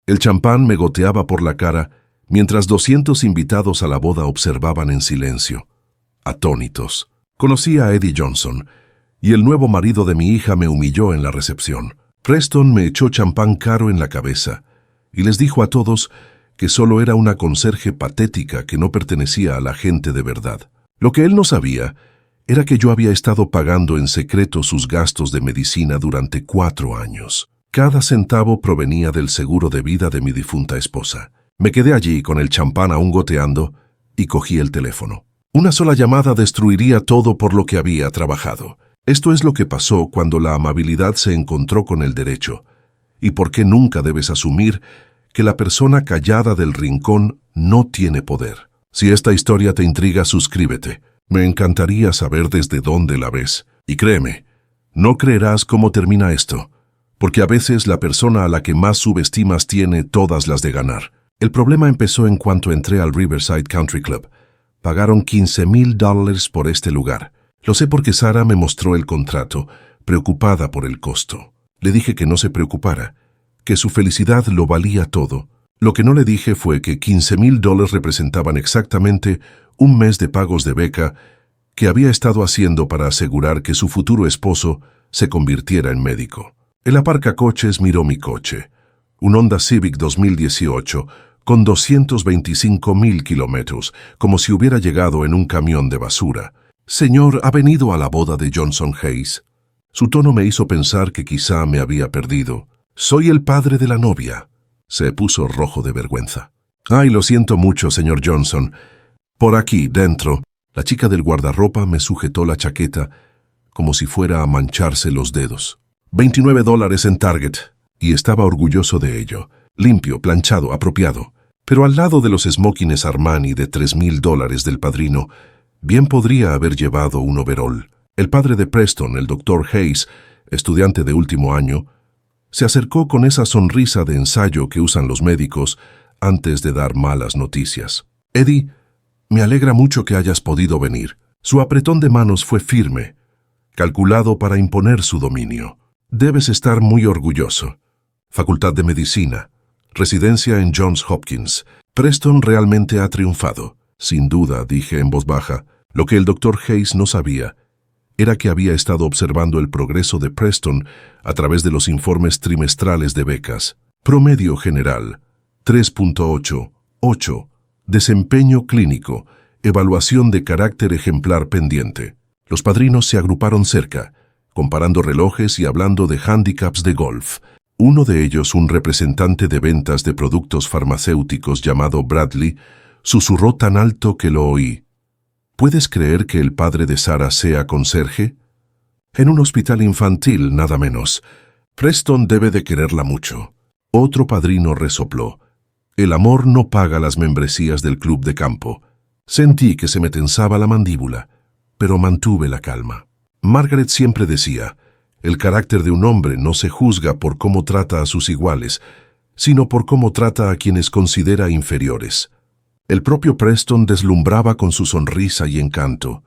El champán me goteaba por la cara mientras 200 invitados a la boda observaban en silencio, atónitos. Conocí a Eddie Johnson, y el nuevo marido de mi hija me humilló en la recepción. Preston me echó champán caro en la cabeza y les dijo a todos que solo era una conserje patética que no pertenecía a la gente de verdad. Lo que él no sabía era que yo había estado pagando en secreto sus gastos de medicina durante 4 años. Cada centavo provenía del seguro de vida de mi difunta esposa. Me quedé allí con el champán aún goteando y cogí el teléfono. Una sola llamada destruiría todo por lo que había trabajado. Esto es lo que pasó cuando la amabilidad se encontró con el derecho. ¿Y por qué nunca debes asumir que la persona callada del rincón no tiene poder? Si esta historia te intriga, suscríbete. Me encantaría saber desde dónde la ves. Y créeme, no creerás cómo termina esto, porque a veces la persona a la que más subestimas tiene todas las de ganar. El problema empezó en cuanto entré al Riverside Country Club. Pagaron $15,000 por este lugar. Lo sé porque Sara me mostró el contrato, preocupada por el costo. Le dije que no se preocupara, que su felicidad lo valía todo. Lo que no le dije fue que $15,000 representaban exactamente un mes de pagos de beca que había estado haciendo para asegurar que su futuro esposo se convirtiera en médico. El aparcacoches miró mi coche, un Honda Civic 2018 con 225,000 kilómetros, como si hubiera llegado en un camión de basura. «Señor, ¿ha venido a la boda de Johnson Hayes?» Su tono me hizo pensar que quizá me había perdido. «Soy el padre de la novia». Se puso rojo de vergüenza. «Ay, lo siento mucho, señor Johnson. Por aquí, dentro». La chica del guardarropa me sujetó la chaqueta como si fuera a mancharse los dedos. $29 en Target. Y estaba orgulloso de ello. Limpio, planchado, apropiado. Pero al lado de los smokines Armani de $3,000 del padrino, bien podría haber llevado un overol. El padre de Preston, el Dr. Hayes, estudiante de último año, se acercó con esa sonrisa de ensayo que usan los médicos antes de dar malas noticias. «Eddie, me alegra mucho que hayas podido venir». Su apretón de manos fue firme, calculado para imponer su dominio. «Debes estar muy orgulloso. Facultad de Medicina, residencia en Johns Hopkins. Preston realmente ha triunfado». «Sin duda», dije en voz baja. Lo que el Dr. Hayes no sabía era que había estado observando el progreso de Preston a través de los informes trimestrales de becas. Promedio general, 3.8, 8. Desempeño clínico, evaluación de carácter ejemplar pendiente. Los padrinos se agruparon cerca, comparando relojes y hablando de handicaps de golf. Uno de ellos, un representante de ventas de productos farmacéuticos llamado Bradley, susurró tan alto que lo oí. ¿Puedes creer que el padre de Sara sea conserje? En un hospital infantil, nada menos. Preston debe de quererla mucho. Otro padrino resopló. El amor no paga las membresías del club de campo. Sentí que se me tensaba la mandíbula, pero mantuve la calma. Margaret siempre decía, el carácter de un hombre no se juzga por cómo trata a sus iguales, sino por cómo trata a quienes considera inferiores. El propio Preston deslumbraba con su sonrisa y encanto,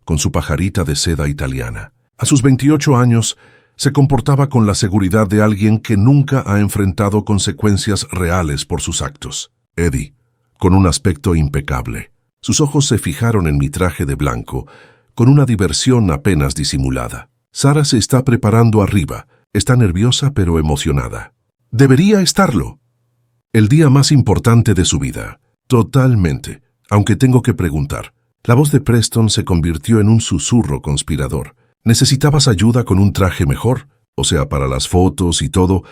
con su pajarita de seda italiana. A sus 28 años, se comportaba con la seguridad de alguien que nunca ha enfrentado consecuencias reales por sus actos. Eddie, con un aspecto impecable. Sus ojos se fijaron en mi traje de blanco, con una diversión apenas disimulada. Sara se está preparando arriba. Está nerviosa pero emocionada. Debería estarlo. El día más importante de su vida. Totalmente, aunque tengo que preguntar. La voz de Preston se convirtió en un susurro conspirador. ¿Necesitabas ayuda con un traje mejor? O sea, para las fotos y todo,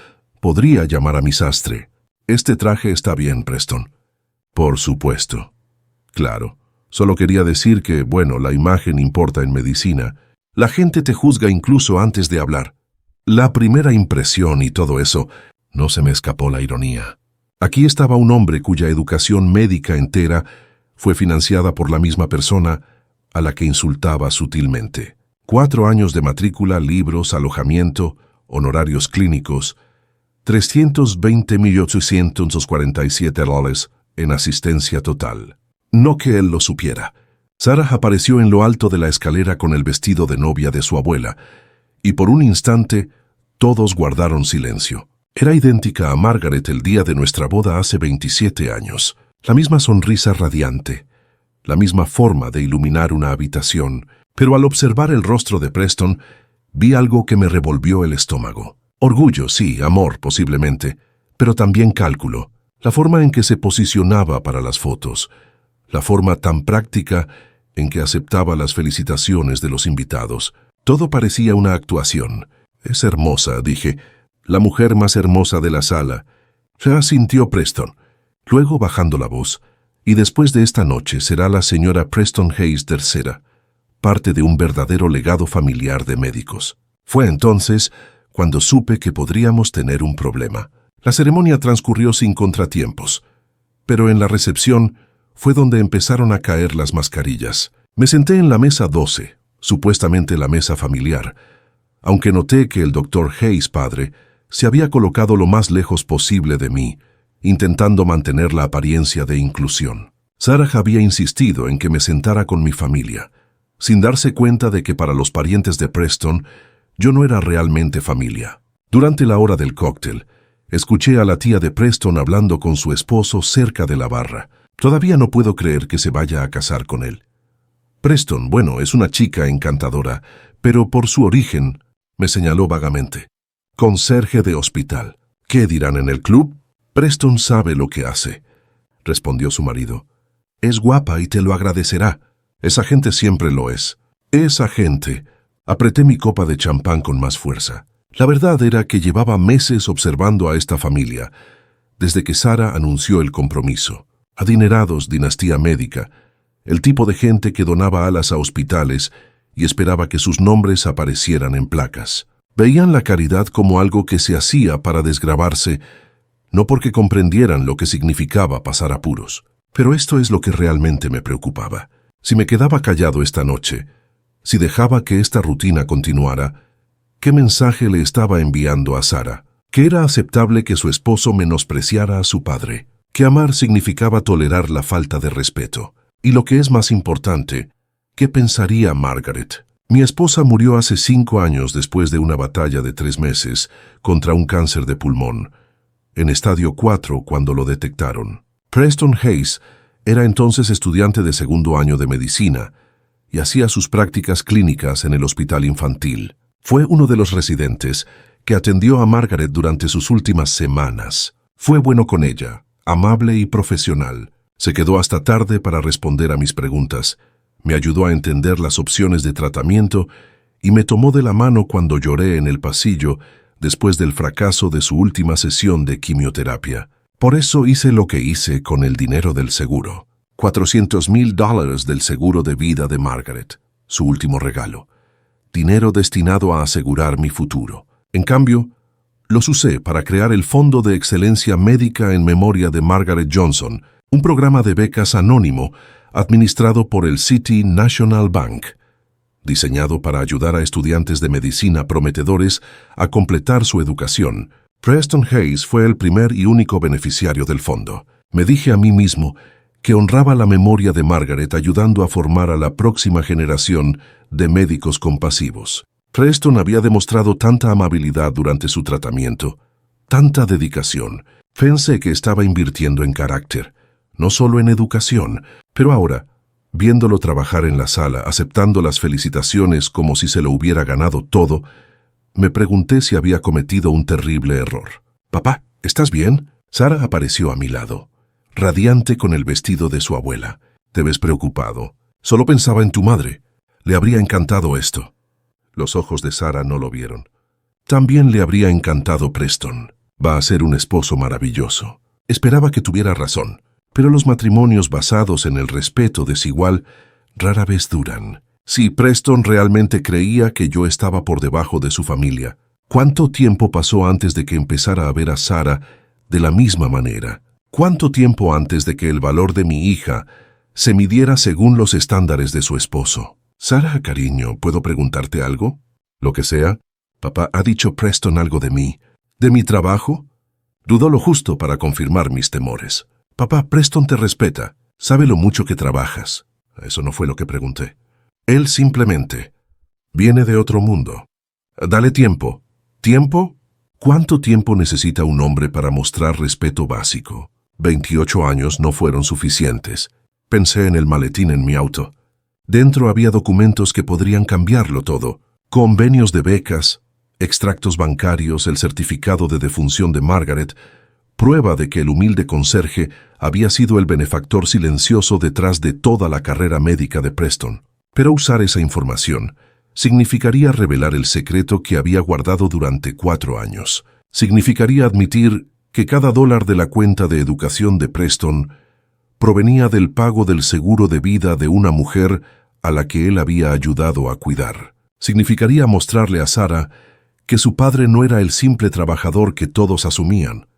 podría llamar a mi sastre. Este traje está bien, Preston. Por supuesto. Claro, solo quería decir que, bueno, la imagen importa en medicina. La gente te juzga incluso antes de hablar. La primera impresión y todo eso, no se me escapó la ironía. Aquí estaba un hombre cuya educación médica entera fue financiada por la misma persona a la que insultaba sutilmente. 4 años de matrícula, libros, alojamiento, honorarios clínicos, $320,847 en asistencia total. No que él lo supiera. Sara apareció en lo alto de la escalera con el vestido de novia de su abuela, y por un instante todos guardaron silencio. Era idéntica a Margaret el día de nuestra boda hace 27 años. La misma sonrisa radiante, la misma forma de iluminar una habitación, pero al observar el rostro de Preston, vi algo que me revolvió el estómago. Orgullo, sí, amor, posiblemente, pero también cálculo. La forma en que se posicionaba para las fotos, la forma tan práctica en que aceptaba las felicitaciones de los invitados. Todo parecía una actuación. Es hermosa, dije, la mujer más hermosa de la sala. Se asintió Preston, luego bajando la voz, y después de esta noche será la señora Preston Hayes III, parte de un verdadero legado familiar de médicos. Fue entonces cuando supe que podríamos tener un problema. La ceremonia transcurrió sin contratiempos, pero en la recepción fue donde empezaron a caer las mascarillas. Me senté en la mesa 12, supuestamente la mesa familiar, aunque noté que el doctor Hayes padre se había colocado lo más lejos posible de mí, intentando mantener la apariencia de inclusión. Sarah había insistido en que me sentara con mi familia, sin darse cuenta de que para los parientes de Preston yo no era realmente familia. Durante la hora del cóctel, escuché a la tía de Preston hablando con su esposo cerca de la barra. Todavía no puedo creer que se vaya a casar con él. Preston, bueno, es una chica encantadora, pero por su origen, me señaló vagamente. Conserje de hospital. ¿Qué dirán en el club? Preston sabe lo que hace, respondió su marido. Es guapa y te lo agradecerá. Esa gente siempre lo es. Esa gente. Apreté mi copa de champán con más fuerza. La verdad era que llevaba meses observando a esta familia, desde que Sarah anunció el compromiso. Adinerados, dinastía médica, el tipo de gente que donaba alas a hospitales y esperaba que sus nombres aparecieran en placas. Veían la caridad como algo que se hacía para desgravarse, no porque comprendieran lo que significaba pasar apuros. Pero esto es lo que realmente me preocupaba. Si me quedaba callado esta noche, si dejaba que esta rutina continuara, ¿qué mensaje le estaba enviando a Sarah? Que era aceptable que su esposo menospreciara a su padre, que amar significaba tolerar la falta de respeto. Y lo que es más importante, ¿qué pensaría Margaret? Mi esposa murió hace 5 años después de una batalla de 3 meses contra un cáncer de pulmón, en estadio 4 cuando lo detectaron. Preston Hayes era entonces estudiante de 2º año de medicina y hacía sus prácticas clínicas en el hospital infantil. Fue uno de los residentes que atendió a Margaret durante sus últimas semanas. Fue bueno con ella, amable y profesional. Se quedó hasta tarde para responder a mis preguntas. Me ayudó a entender las opciones de tratamiento y me tomó de la mano cuando lloré en el pasillo después del fracaso de su última sesión de quimioterapia. Por eso hice lo que hice con el dinero del seguro. $400,000 del seguro de vida de Margaret, su último regalo. Dinero destinado a asegurar mi futuro. En cambio, los usé para crear el Fondo de Excelencia Médica en Memoria de Margaret Johnson, un programa de becas anónimo administrado por el City National Bank, diseñado para ayudar a estudiantes de medicina prometedores a completar su educación. Preston Hayes fue el primer y único beneficiario del fondo. Me dije a mí mismo que honraba la memoria de Margaret ayudando a formar a la próxima generación de médicos compasivos. Preston había demostrado tanta amabilidad durante su tratamiento, tanta dedicación. Pensé que estaba invirtiendo en carácter, no solo en educación, pero ahora, viéndolo trabajar en la sala, aceptando las felicitaciones como si se lo hubiera ganado todo, me pregunté si había cometido un terrible error. «Papá, ¿estás bien?» Sarah apareció a mi lado, radiante con el vestido de su abuela. «Te ves preocupado. Solo pensaba en tu madre. Le habría encantado esto». Los ojos de Sarah no lo vieron. También le habría encantado Preston. Va a ser un esposo maravilloso. Esperaba que tuviera razón, pero los matrimonios basados en el respeto desigual rara vez duran. Si Preston realmente creía que yo estaba por debajo de su familia, ¿cuánto tiempo pasó antes de que empezara a ver a Sarah de la misma manera? ¿Cuánto tiempo antes de que el valor de mi hija se midiera según los estándares de su esposo? Sarah, cariño, ¿puedo preguntarte algo? Lo que sea. Papá, ¿ha dicho Preston algo de mí? ¿De mi trabajo? Dudó lo justo para confirmar mis temores. Papá, Preston te respeta. Sabe lo mucho que trabajas. Eso no fue lo que pregunté. Él simplemente viene de otro mundo. Dale tiempo. ¿Tiempo? ¿Cuánto tiempo necesita un hombre para mostrar respeto básico? 28 años no fueron suficientes. Pensé en el maletín en mi auto. Dentro había documentos que podrían cambiarlo todo. Convenios de becas, extractos bancarios, el certificado de defunción de Margaret, prueba de que el humilde conserje había sido el benefactor silencioso detrás de toda la carrera médica de Preston. Pero usar esa información significaría revelar el secreto que había guardado durante 4 años. Significaría admitir que cada dólar de la cuenta de educación de Preston provenía del pago del seguro de vida de una mujer a la que él había ayudado a cuidar. Significaría mostrarle a Sarah que su padre no era el simple trabajador que todos asumían.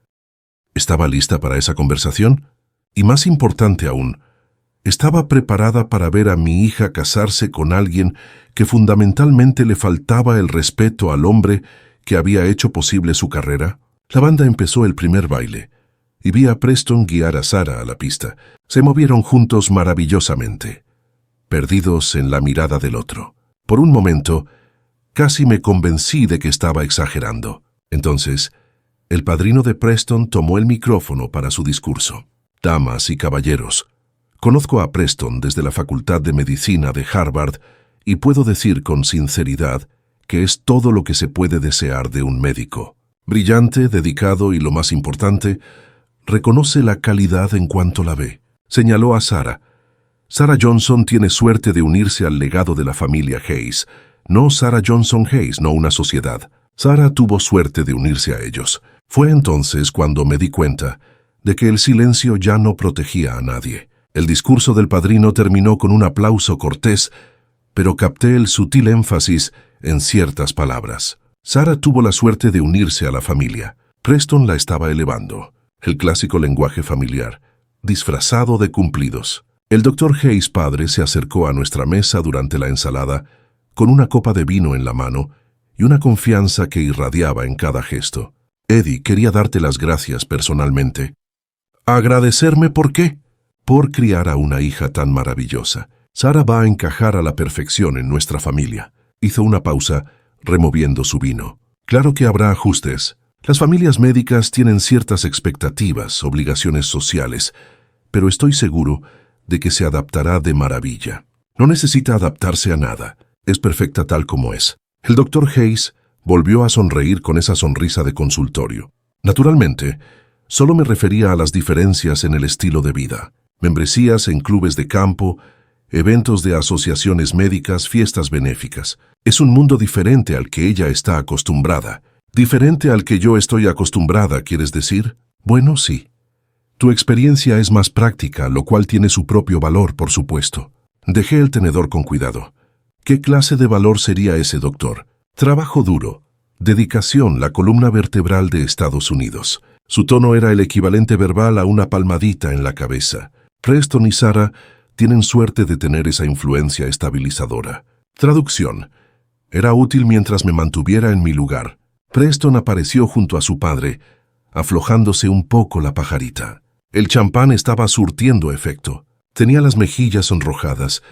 ¿Estaba lista para esa conversación? Y más importante aún, ¿estaba preparada para ver a mi hija casarse con alguien que fundamentalmente le faltaba el respeto al hombre que había hecho posible su carrera? La banda empezó el primer baile, y vi a Preston guiar a Sarah a la pista. Se movieron juntos maravillosamente, perdidos en la mirada del otro. Por un momento, casi me convencí de que estaba exagerando. Entonces, el padrino de Preston tomó el micrófono para su discurso. Damas y caballeros, conozco a Preston desde la Facultad de Medicina de Harvard y puedo decir con sinceridad que es todo lo que se puede desear de un médico. Brillante, dedicado y, lo más importante, reconoce la calidad en cuanto la ve. Señaló a Sarah. Sarah Johnson tiene suerte de unirse al legado de la familia Hayes. No Sarah Johnson Hayes, no una sociedad. Sarah tuvo suerte de unirse a ellos. Fue entonces cuando me di cuenta de que el silencio ya no protegía a nadie. El discurso del padrino terminó con un aplauso cortés, pero capté el sutil énfasis en ciertas palabras. Sarah tuvo la suerte de unirse a la familia. Preston la estaba elevando. El clásico lenguaje familiar, disfrazado de cumplidos. El Dr. Hayes padre se acercó a nuestra mesa durante la ensalada con una copa de vino en la mano y una confianza que irradiaba en cada gesto. Eddie, quería darte las gracias personalmente. ¿Agradecerme por qué? Por criar a una hija tan maravillosa. Sarah va a encajar a la perfección en nuestra familia. Hizo una pausa, removiendo su vino. Claro que habrá ajustes. Las familias médicas tienen ciertas expectativas, obligaciones sociales, pero estoy seguro de que se adaptará de maravilla. No necesita adaptarse a nada. Es perfecta tal como es. El Dr. Hayes volvió a sonreír con esa sonrisa de consultorio. Naturalmente, solo me refería a las diferencias en el estilo de vida. Membresías en clubes de campo, eventos de asociaciones médicas, fiestas benéficas. Es un mundo diferente al que ella está acostumbrada. ¿Diferente al que yo estoy acostumbrada, quieres decir? Bueno, sí. Tu experiencia es más práctica, lo cual tiene su propio valor, por supuesto. Dejé el tenedor con cuidado. ¿Qué clase de valor sería ese, doctor? Trabajo duro. Dedicación, la columna vertebral de Estados Unidos. Su tono era el equivalente verbal a una palmadita en la cabeza. Preston y Sarah tienen suerte de tener esa influencia estabilizadora. Traducción. Era útil mientras me mantuviera en mi lugar. Preston apareció junto a su padre, aflojándose un poco la pajarita. El champán estaba surtiendo efecto. Tenía las mejillas sonrojadas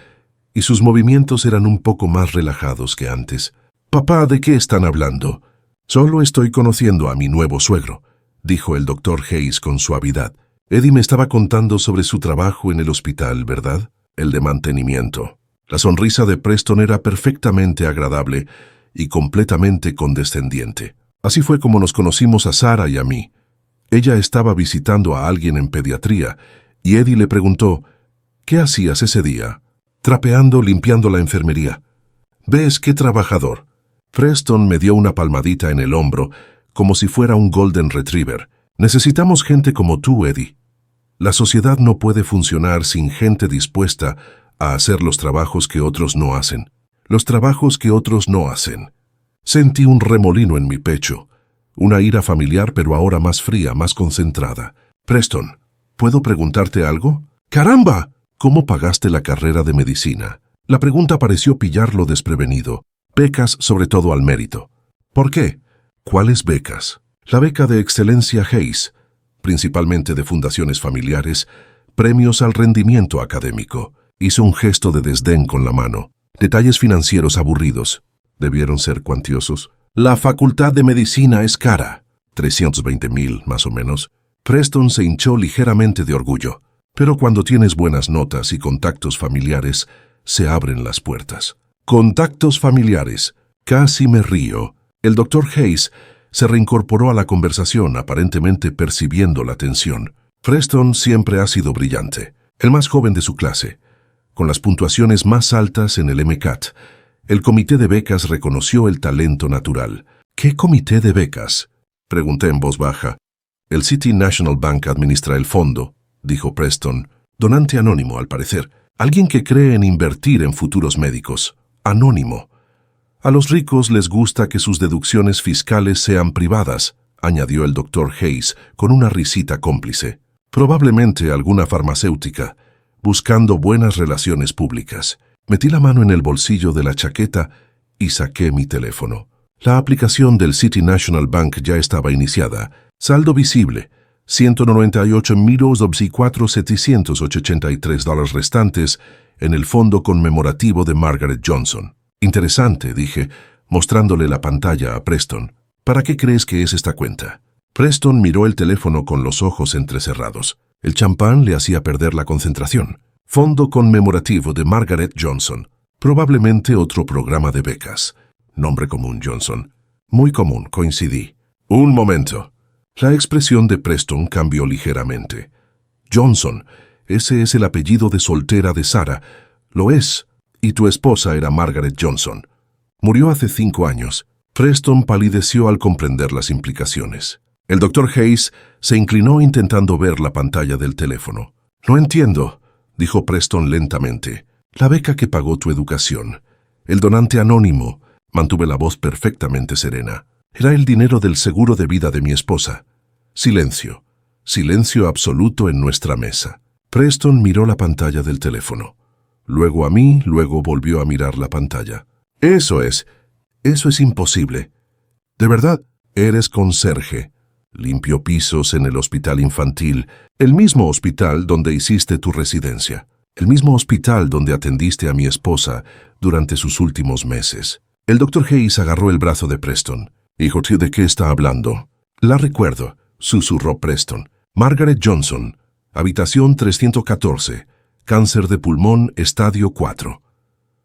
y sus movimientos eran un poco más relajados que antes. «Papá, ¿de qué están hablando?» «Solo estoy conociendo a mi nuevo suegro», dijo el Dr. Hayes con suavidad. Eddie me estaba contando sobre su trabajo en el hospital, ¿verdad? El de mantenimiento. La sonrisa de Preston era perfectamente agradable y completamente condescendiente. Así fue como nos conocimos a Sarah y a mí. Ella estaba visitando a alguien en pediatría y Eddie le preguntó, «¿Qué hacías ese día?» «Trapeando, limpiando la enfermería». «¿Ves qué trabajador?» Preston me dio una palmadita en el hombro, como si fuera un Golden Retriever. «Necesitamos gente como tú, Eddie. La sociedad no puede funcionar sin gente dispuesta a hacer los trabajos que otros no hacen. Los trabajos que otros no hacen». Sentí un remolino en mi pecho, una ira familiar pero ahora más fría, más concentrada. «Preston, ¿puedo preguntarte algo?» «¡Caramba! ¿Cómo pagaste la carrera de medicina?» La pregunta pareció pillarlo desprevenido. «Becas sobre todo al mérito». «¿Por qué?» «¿Cuáles becas?» «La beca de excelencia Hayes, principalmente de fundaciones familiares, premios al rendimiento académico». Hizo un gesto de desdén con la mano. «Detalles financieros aburridos. Debieron ser cuantiosos». «La facultad de medicina es cara». 320,000, más o menos. Preston se hinchó ligeramente de orgullo. Pero cuando tienes buenas notas y contactos familiares, se abren las puertas. Contactos familiares. Casi me río. El Dr. Hayes se reincorporó a la conversación, aparentemente percibiendo la tensión. Preston siempre ha sido brillante, el más joven de su clase, con las puntuaciones más altas en el MCAT. El comité de becas reconoció el talento natural. ¿Qué comité de becas?, pregunté en voz baja. El City National Bank administra el fondo, dijo Preston. Donante anónimo, al parecer. Alguien que cree en invertir en futuros médicos. Anónimo. A los ricos les gusta que sus deducciones fiscales sean privadas, añadió el Dr. Hayes con una risita cómplice. Probablemente alguna farmacéutica, buscando buenas relaciones públicas. Metí la mano en el bolsillo de la chaqueta y saqué mi teléfono. La aplicación del City National Bank ya estaba iniciada. Saldo visible, $198,783 restantes en el fondo conmemorativo de Margaret Johnson. Interesante, dije, mostrándole la pantalla a Preston. ¿Para qué crees que es esta cuenta? Preston miró el teléfono con los ojos entrecerrados. El champán le hacía perder la concentración. Fondo conmemorativo de Margaret Johnson. Probablemente otro programa de becas. Nombre común, Johnson. Muy común, coincidí. Un momento. La expresión de Preston cambió ligeramente. Johnson, ese es el apellido de soltera de Sarah. Lo es. Y tu esposa era Margaret Johnson. Murió hace 5 años. Preston palideció al comprender las implicaciones. El Dr. Hayes se inclinó intentando ver la pantalla del teléfono. No entiendo, dijo Preston lentamente. La beca que pagó tu educación. El donante anónimo. Mantuve la voz perfectamente serena. Era el dinero del seguro de vida de mi esposa. Silencio. Silencio absoluto en nuestra mesa. Preston miró la pantalla del teléfono. Luego a mí, luego volvió a mirar la pantalla. Eso es imposible. De verdad, eres conserje. Limpio pisos en el hospital infantil, el mismo hospital donde hiciste tu residencia, el mismo hospital donde atendiste a mi esposa durante sus últimos meses. El Dr. Hayes agarró el brazo de Preston. Hijo, ¿de qué está hablando? La recuerdo, susurró Preston. Margaret Johnson, habitación 314. Cáncer de pulmón, estadio 4.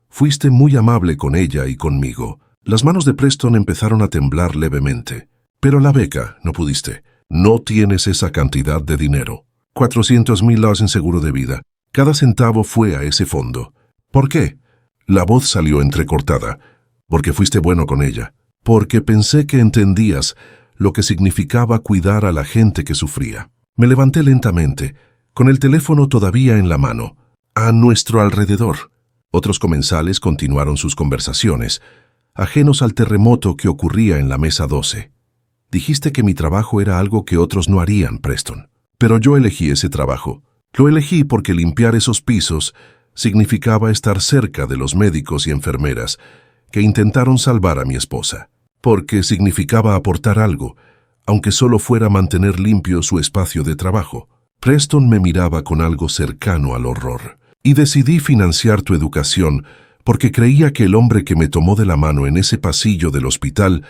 Fuiste muy amable con ella y conmigo. Las manos de Preston empezaron a temblar levemente. Pero la beca, no pudiste. No tienes esa cantidad de dinero. $400,000 en seguro de vida. Cada centavo fue a ese fondo. ¿Por qué? La voz salió entrecortada. Porque fuiste bueno con ella. Porque pensé que entendías lo que significaba cuidar a la gente que sufría. Me levanté lentamente, con el teléfono todavía en la mano, a nuestro alrededor. Otros comensales continuaron sus conversaciones, ajenos al terremoto que ocurría en la mesa 12. Dijiste que mi trabajo era algo que otros no harían, Preston. Pero yo elegí ese trabajo. Lo elegí porque limpiar esos pisos significaba estar cerca de los médicos y enfermeras que intentaron salvar a mi esposa. Porque significaba aportar algo, aunque solo fuera mantener limpio su espacio de trabajo. Preston me miraba con algo cercano al horror. Y decidí financiar tu educación porque creía que el hombre que me tomó de la mano en ese pasillo del hospital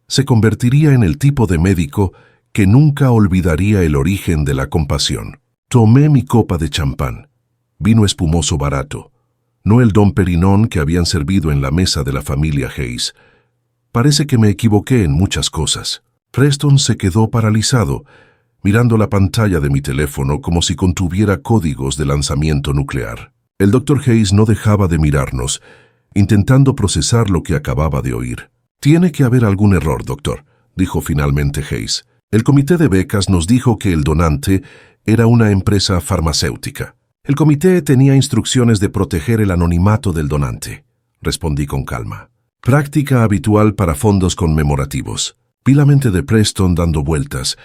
se convertiría en el tipo de médico que nunca olvidaría el origen de la compasión. Tomé mi copa de champán. Vino espumoso barato. No el Dom Perignon que habían servido en la mesa de la familia Hayes. Parece que me equivoqué en muchas cosas. Preston se quedó paralizado, mirando la pantalla de mi teléfono como si contuviera códigos de lanzamiento nuclear. El Dr. Hayes no dejaba de mirarnos, intentando procesar lo que acababa de oír. Tiene que haber algún error, doctor, dijo finalmente Hayes. El comité de becas nos dijo que el donante era una empresa farmacéutica. El comité tenía instrucciones de proteger el anonimato del donante, respondí con calma. Práctica habitual para fondos conmemorativos. Vi la mente de Preston dando vueltas,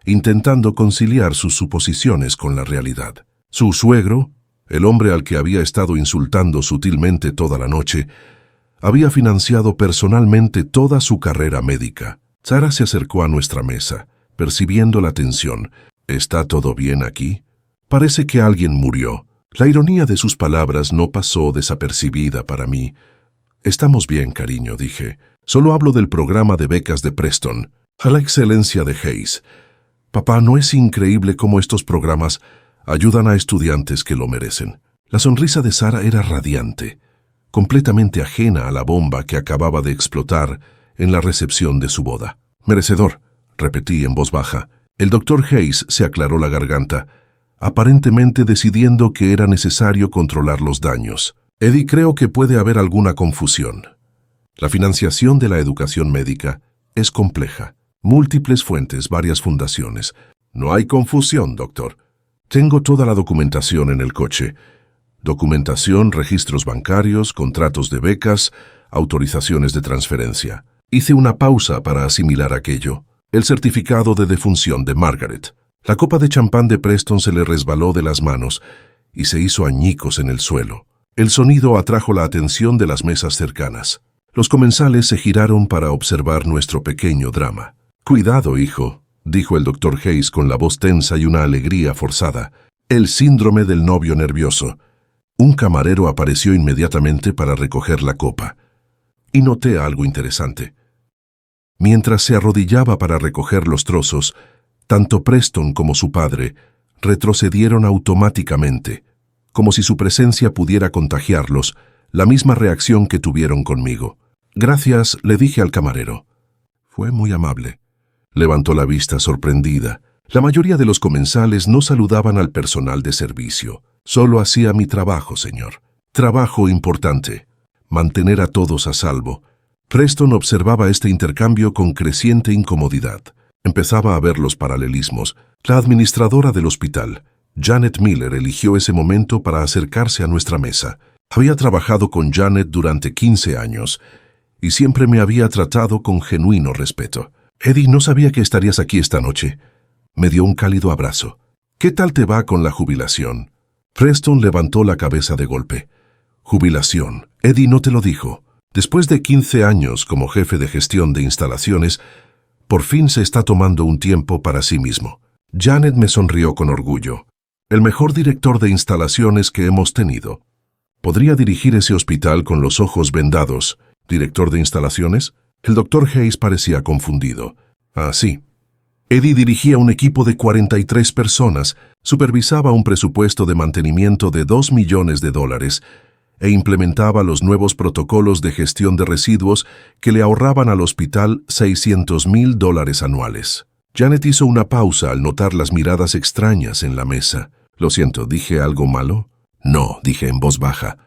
intentando conciliar sus suposiciones con la realidad. Su suegro, el hombre al que había estado insultando sutilmente toda la noche, había financiado personalmente toda su carrera médica. Sarah se acercó a nuestra mesa, percibiendo la tensión. ¿Está todo bien aquí? Parece que alguien murió. La ironía de sus palabras no pasó desapercibida para mí. Estamos bien, cariño, dije. Solo hablo del programa de becas de Preston. A la excelencia de Hayes. Papá, ¿no es increíble cómo estos programas ayudan a estudiantes que lo merecen? La sonrisa de Sara era radiante, completamente ajena a la bomba que acababa de explotar en la recepción de su boda. Merecedor, repetí en voz baja. El doctor Hayes se aclaró la garganta, aparentemente decidiendo que era necesario controlar los daños. Eddie, creo que puede haber alguna confusión. La financiación de la educación médica es compleja. Múltiples fuentes, varias fundaciones. No hay confusión, doctor. Tengo toda la documentación en el coche. Documentación, registros bancarios, contratos de becas, autorizaciones de transferencia. Hice una pausa para asimilar aquello. El certificado de defunción de Margaret. La copa de champán de Preston se le resbaló de las manos y se hizo añicos en el suelo. El sonido atrajo la atención de las mesas cercanas. Los comensales se giraron para observar nuestro pequeño drama. «Cuidado, hijo», dijo el doctor Hayes con la voz tensa y una alegría forzada. «El síndrome del novio nervioso». Un camarero apareció inmediatamente para recoger la copa. Y noté algo interesante. Mientras se arrodillaba para recoger los trozos, tanto Preston como su padre retrocedieron automáticamente, como si su presencia pudiera contagiarlos, la misma reacción que tuvieron conmigo. «Gracias», le dije al camarero. Fue muy amable. Levantó la vista sorprendida. La mayoría de los comensales no saludaban al personal de servicio. Solo hacía mi trabajo, señor. Trabajo importante. Mantener a todos a salvo. Preston observaba este intercambio con creciente incomodidad. Empezaba a ver los paralelismos. La administradora del hospital, Janet Miller, eligió ese momento para acercarse a nuestra mesa. Había trabajado con Janet durante 15 años y siempre me había tratado con genuino respeto. «Eddie, no sabía que estarías aquí esta noche». Me dio un cálido abrazo. «¿Qué tal te va con la jubilación?» Preston levantó la cabeza de golpe. «Jubilación. Eddie no te lo dijo. Después de 15 años como jefe de gestión de instalaciones, por fin se está tomando un tiempo para sí mismo». Janet me sonrió con orgullo. «El mejor director de instalaciones que hemos tenido. ¿Podría dirigir ese hospital con los ojos vendados? ¿Director de instalaciones?» El doctor Hayes parecía confundido. «Ah, sí». Eddie dirigía un equipo de 43 personas, supervisaba un presupuesto de mantenimiento de $2 millones e implementaba los nuevos protocolos de gestión de residuos que le ahorraban al hospital $600,000 anuales. Janet hizo una pausa al notar las miradas extrañas en la mesa. «Lo siento, ¿dije algo malo?» «No», dije en voz baja.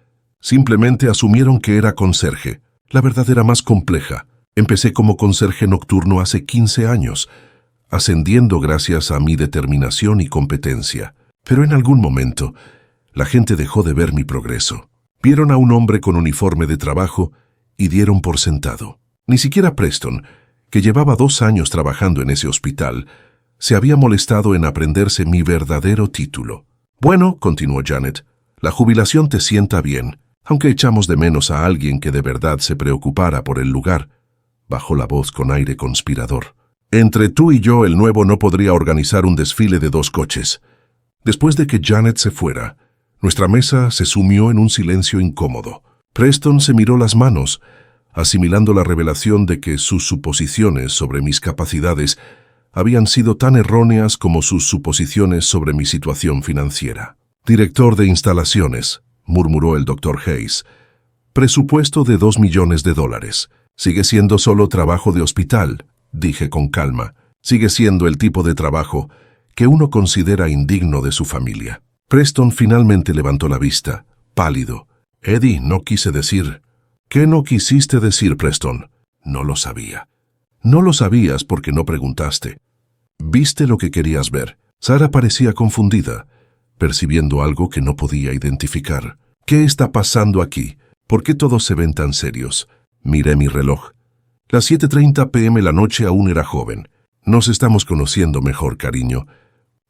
«Simplemente asumieron que era conserje. La verdad era más compleja. Empecé como conserje nocturno hace 15 años, ascendiendo gracias a mi determinación y competencia. Pero en algún momento, la gente dejó de ver mi progreso. Vieron a un hombre con uniforme de trabajo y dieron por sentado. Ni siquiera Preston, que llevaba 2 años trabajando en ese hospital, se había molestado en aprenderse mi verdadero título. «Bueno», continuó Janet, «la jubilación te sienta bien, aunque echamos de menos a alguien que de verdad se preocupara por el lugar». Bajó la voz con aire conspirador. «Entre tú y yo, el nuevo no podría organizar un desfile de 2 coches». Después de que Janet se fuera, nuestra mesa se sumió en un silencio incómodo. Preston se miró las manos, asimilando la revelación de que sus suposiciones sobre mis capacidades habían sido tan erróneas como sus suposiciones sobre mi situación financiera. «Director de instalaciones», murmuró el doctor Hayes. «Presupuesto de $2 millones. Sigue siendo solo trabajo de hospital», dije con calma. «Sigue siendo el tipo de trabajo que uno considera indigno de su familia». Preston finalmente levantó la vista, pálido. «Eddie, no quise decir». «¿Qué no quisiste decir, Preston?» «No lo sabía». «No lo sabías porque no preguntaste. Viste lo que querías ver». Sara parecía confundida, percibiendo algo que no podía identificar. «¿Qué está pasando aquí? ¿Por qué todos se ven tan serios?» Miré mi reloj. Las 7:30 p.m. la noche aún era joven. «Nos estamos conociendo mejor, cariño».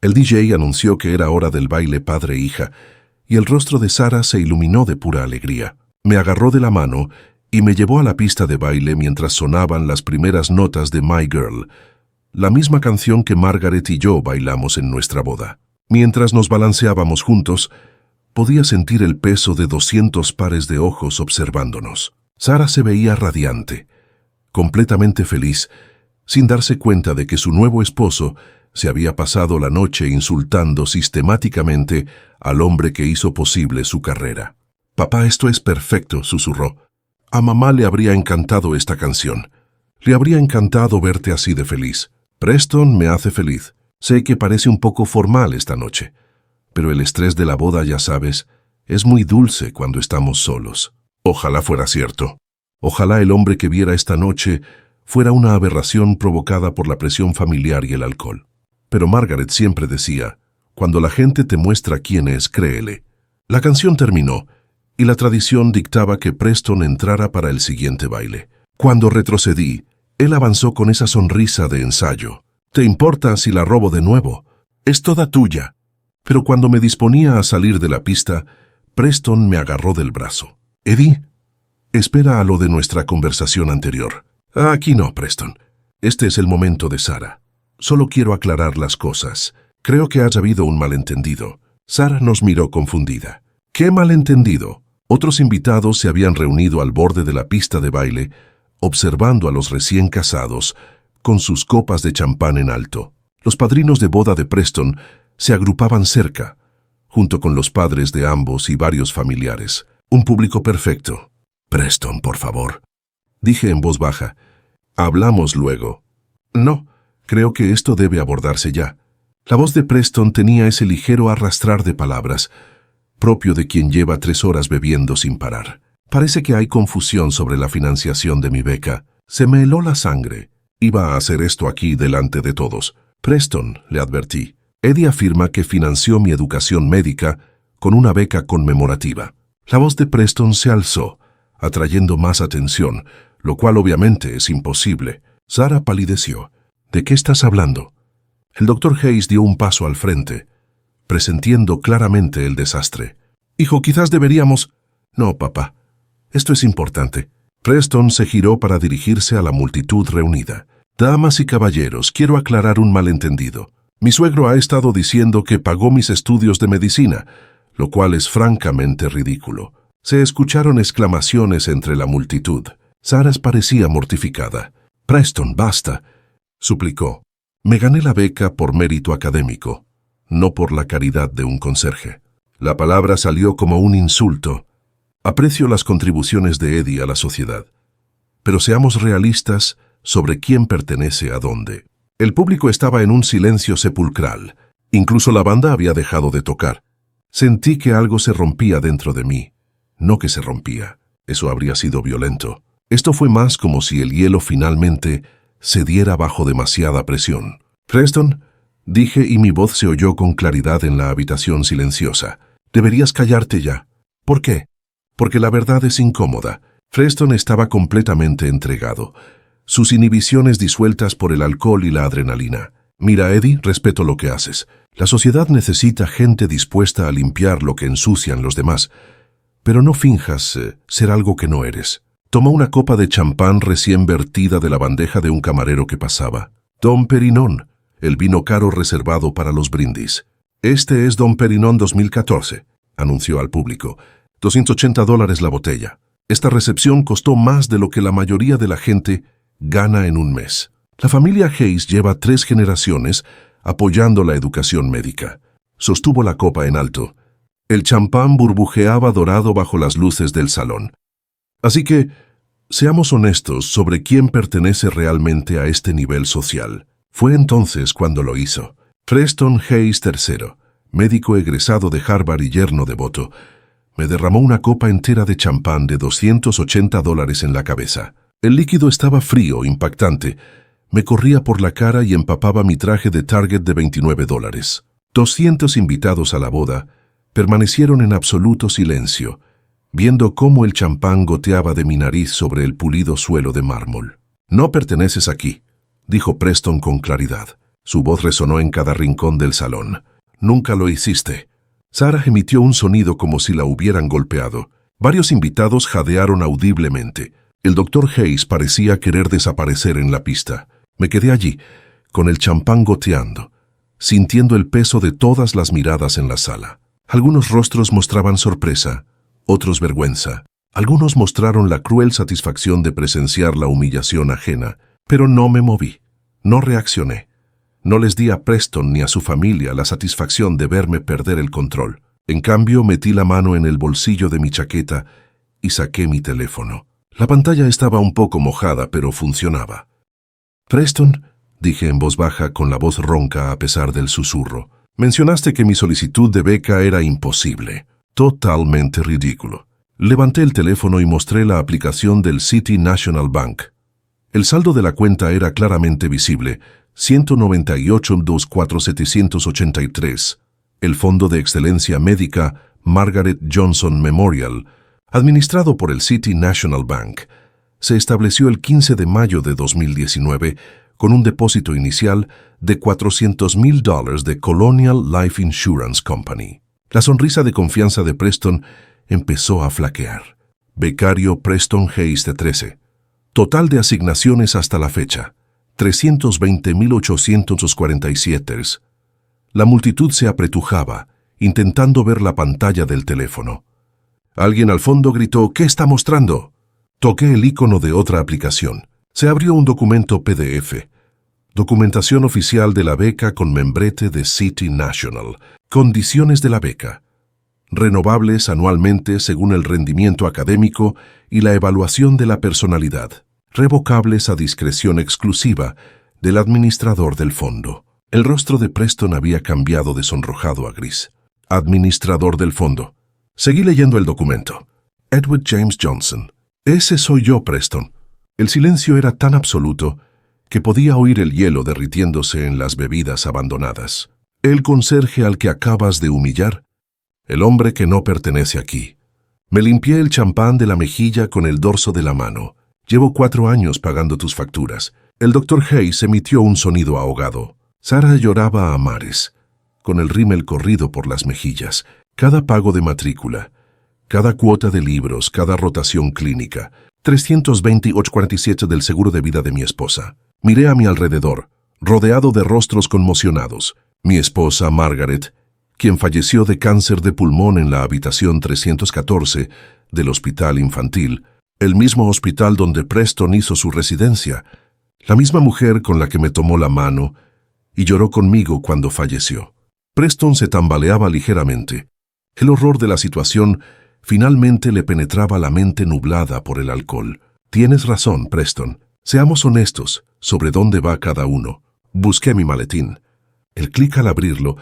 El DJ anunció que era hora del baile padre-hija, y el rostro de Sara se iluminó de pura alegría. Me agarró de la mano y me llevó a la pista de baile mientras sonaban las primeras notas de My Girl, la misma canción que Margaret y yo bailamos en nuestra boda. Mientras nos balanceábamos juntos, podía sentir el peso de 200 pares de ojos observándonos. Sara se veía radiante, completamente feliz, sin darse cuenta de que su nuevo esposo se había pasado la noche insultando sistemáticamente al hombre que hizo posible su carrera. «Papá, esto es perfecto», susurró. «A mamá le habría encantado esta canción. Le habría encantado verte así de feliz. Preston me hace feliz. Sé que parece un poco formal esta noche, pero el estrés de la boda, ya sabes, es muy dulce cuando estamos solos». Ojalá fuera cierto. Ojalá el hombre que viera esta noche fuera una aberración provocada por la presión familiar y el alcohol. Pero Margaret siempre decía, cuando la gente te muestra quién es, créele. La canción terminó, y la tradición dictaba que Preston entrara para el siguiente baile. Cuando retrocedí, él avanzó con esa sonrisa de ensayo. «¿Te importa si la robo de nuevo? Es toda tuya». Pero cuando me disponía a salir de la pista, Preston me agarró del brazo. «Eddie, espera a lo de nuestra conversación anterior». «Aquí no, Preston. Este es el momento de Sarah. Solo quiero aclarar las cosas. Creo que ha habido un malentendido». Sarah nos miró confundida. «¿Qué malentendido?» Otros invitados se habían reunido al borde de la pista de baile, observando a los recién casados, con sus copas de champán en alto. Los padrinos de boda de Preston se agrupaban cerca, junto con los padres de ambos y varios familiares. Un público perfecto. «Preston, por favor», dije en voz baja. «Hablamos luego». «No, creo que esto debe abordarse ya». La voz de Preston tenía ese ligero arrastrar de palabras, propio de quien lleva 3 horas bebiendo sin parar. «Parece que hay confusión sobre la financiación de mi beca. Se me heló la sangre. Iba a hacer esto aquí delante de todos». «Preston», le advertí, «Eddie afirma que financió mi educación médica con una beca conmemorativa». La voz de Preston se alzó, atrayendo más atención, lo cual obviamente es imposible. Sarah palideció. «¿De qué estás hablando?» El doctor Hayes dio un paso al frente, presentiendo claramente el desastre. «Hijo, quizás deberíamos...» «No, papá. Esto es importante». Preston se giró para dirigirse a la multitud reunida. «Damas y caballeros, quiero aclarar un malentendido. Mi suegro ha estado diciendo que pagó mis estudios de medicina, lo cual es francamente ridículo». Se escucharon exclamaciones entre la multitud. Sarah parecía mortificada. «Preston, basta», suplicó. «Me gané la beca por mérito académico, no por la caridad de un conserje». La palabra salió como un insulto. Aprecio las contribuciones de Eddie a la sociedad, pero seamos realistas sobre quién pertenece a dónde. El público estaba en un silencio sepulcral. Incluso la banda había dejado de tocar. Sentí que algo se rompía dentro de mí. No que se rompía. Eso habría sido violento. Esto fue más como si el hielo finalmente cediera bajo demasiada presión. «Preston», dije, y mi voz se oyó con claridad en la habitación silenciosa. «Deberías callarte ya». «¿Por qué?» «Porque la verdad es incómoda». Preston estaba completamente entregado, sus inhibiciones disueltas por el alcohol y la adrenalina. «Mira, Eddie, respeto lo que haces. La sociedad necesita gente dispuesta a limpiar lo que ensucian los demás. Pero no finjas ser algo que no eres». Tomó una copa de champán recién vertida de la bandeja de un camarero que pasaba. «Dom Perignon, el vino caro reservado para los brindis». «Este es Dom Perignon 2014», anunció al público. $280 la botella. Esta recepción costó más de lo que la mayoría de la gente gana en un mes. La familia Hayes lleva 3 generaciones apoyando la educación médica. Sostuvo la copa en alto. El champán burbujeaba dorado bajo las luces del salón. Así que, seamos honestos sobre quién pertenece realmente a este nivel social. Fue entonces cuando lo hizo. Preston Hayes III, médico egresado de Harvard y yerno devoto, me derramó una copa entera de champán de $280 en la cabeza. El líquido estaba frío, impactante. Me corría por la cara y empapaba mi traje de Target de $29. 200 invitados a la boda permanecieron en absoluto silencio, viendo cómo el champán goteaba de mi nariz sobre el pulido suelo de mármol. «No perteneces aquí», dijo Preston con claridad. Su voz resonó en cada rincón del salón. «Nunca lo hiciste». Sarah emitió un sonido como si la hubieran golpeado. Varios invitados jadearon audiblemente. El doctor Hayes parecía querer desaparecer en la pista. Me quedé allí, con el champán goteando, sintiendo el peso de todas las miradas en la sala. Algunos rostros mostraban sorpresa, otros vergüenza. Algunos mostraron la cruel satisfacción de presenciar la humillación ajena, pero no me moví. No reaccioné. No les di a Preston ni a su familia la satisfacción de verme perder el control. En cambio, metí la mano en el bolsillo de mi chaqueta y saqué mi teléfono. La pantalla estaba un poco mojada, pero funcionaba. «Preston», dije en voz baja con la voz ronca a pesar del susurro, «mencionaste que mi solicitud de beca era imposible. Totalmente ridículo». Levanté el teléfono y mostré la aplicación del City National Bank. El saldo de la cuenta era claramente visible, 198,24783. El Fondo de Excelencia Médica Margaret Johnson Memorial, administrado por el City National Bank, se estableció el 15 de mayo de 2019 con un depósito inicial de $400,000 de Colonial Life Insurance Company. La sonrisa de confianza de Preston empezó a flaquear. Becario Preston Hayes de 13. Total de asignaciones hasta la fecha, 320,847. La multitud se apretujaba, intentando ver la pantalla del teléfono. Alguien al fondo gritó, «¿Qué está mostrando?». Toqué el icono de otra aplicación. Se abrió un documento PDF. Documentación oficial de la beca con membrete de City National. Condiciones de la beca. Renovables anualmente según el rendimiento académico y la evaluación de la personalidad. Revocables a discreción exclusiva del administrador del fondo. El rostro de Preston había cambiado de sonrojado a gris. Administrador del fondo. Seguí leyendo el documento. Edward James Johnson. Ese soy yo, Preston. El silencio era tan absoluto que podía oír el hielo derritiéndose en las bebidas abandonadas. El conserje al que acabas de humillar. El hombre que no pertenece aquí. Me limpié el champán de la mejilla con el dorso de la mano. Llevo 4 años pagando tus facturas. El Dr. Hayes emitió un sonido ahogado. Sara lloraba a mares, con el rímel corrido por las mejillas. Cada pago de matrícula, cada cuota de libros, cada rotación clínica. 328,47 del seguro de vida de mi esposa. Miré a mi alrededor, rodeado de rostros conmocionados. Mi esposa, Margaret, quien falleció de cáncer de pulmón en la habitación 314 del hospital infantil, el mismo hospital donde Preston hizo su residencia, la misma mujer con la que me tomó la mano y lloró conmigo cuando falleció. Preston se tambaleaba ligeramente. El horror de la situación finalmente le penetraba la mente nublada por el alcohol. Tienes razón, Preston. Seamos honestos sobre dónde va cada uno. Busqué mi maletín. El clic al abrirlo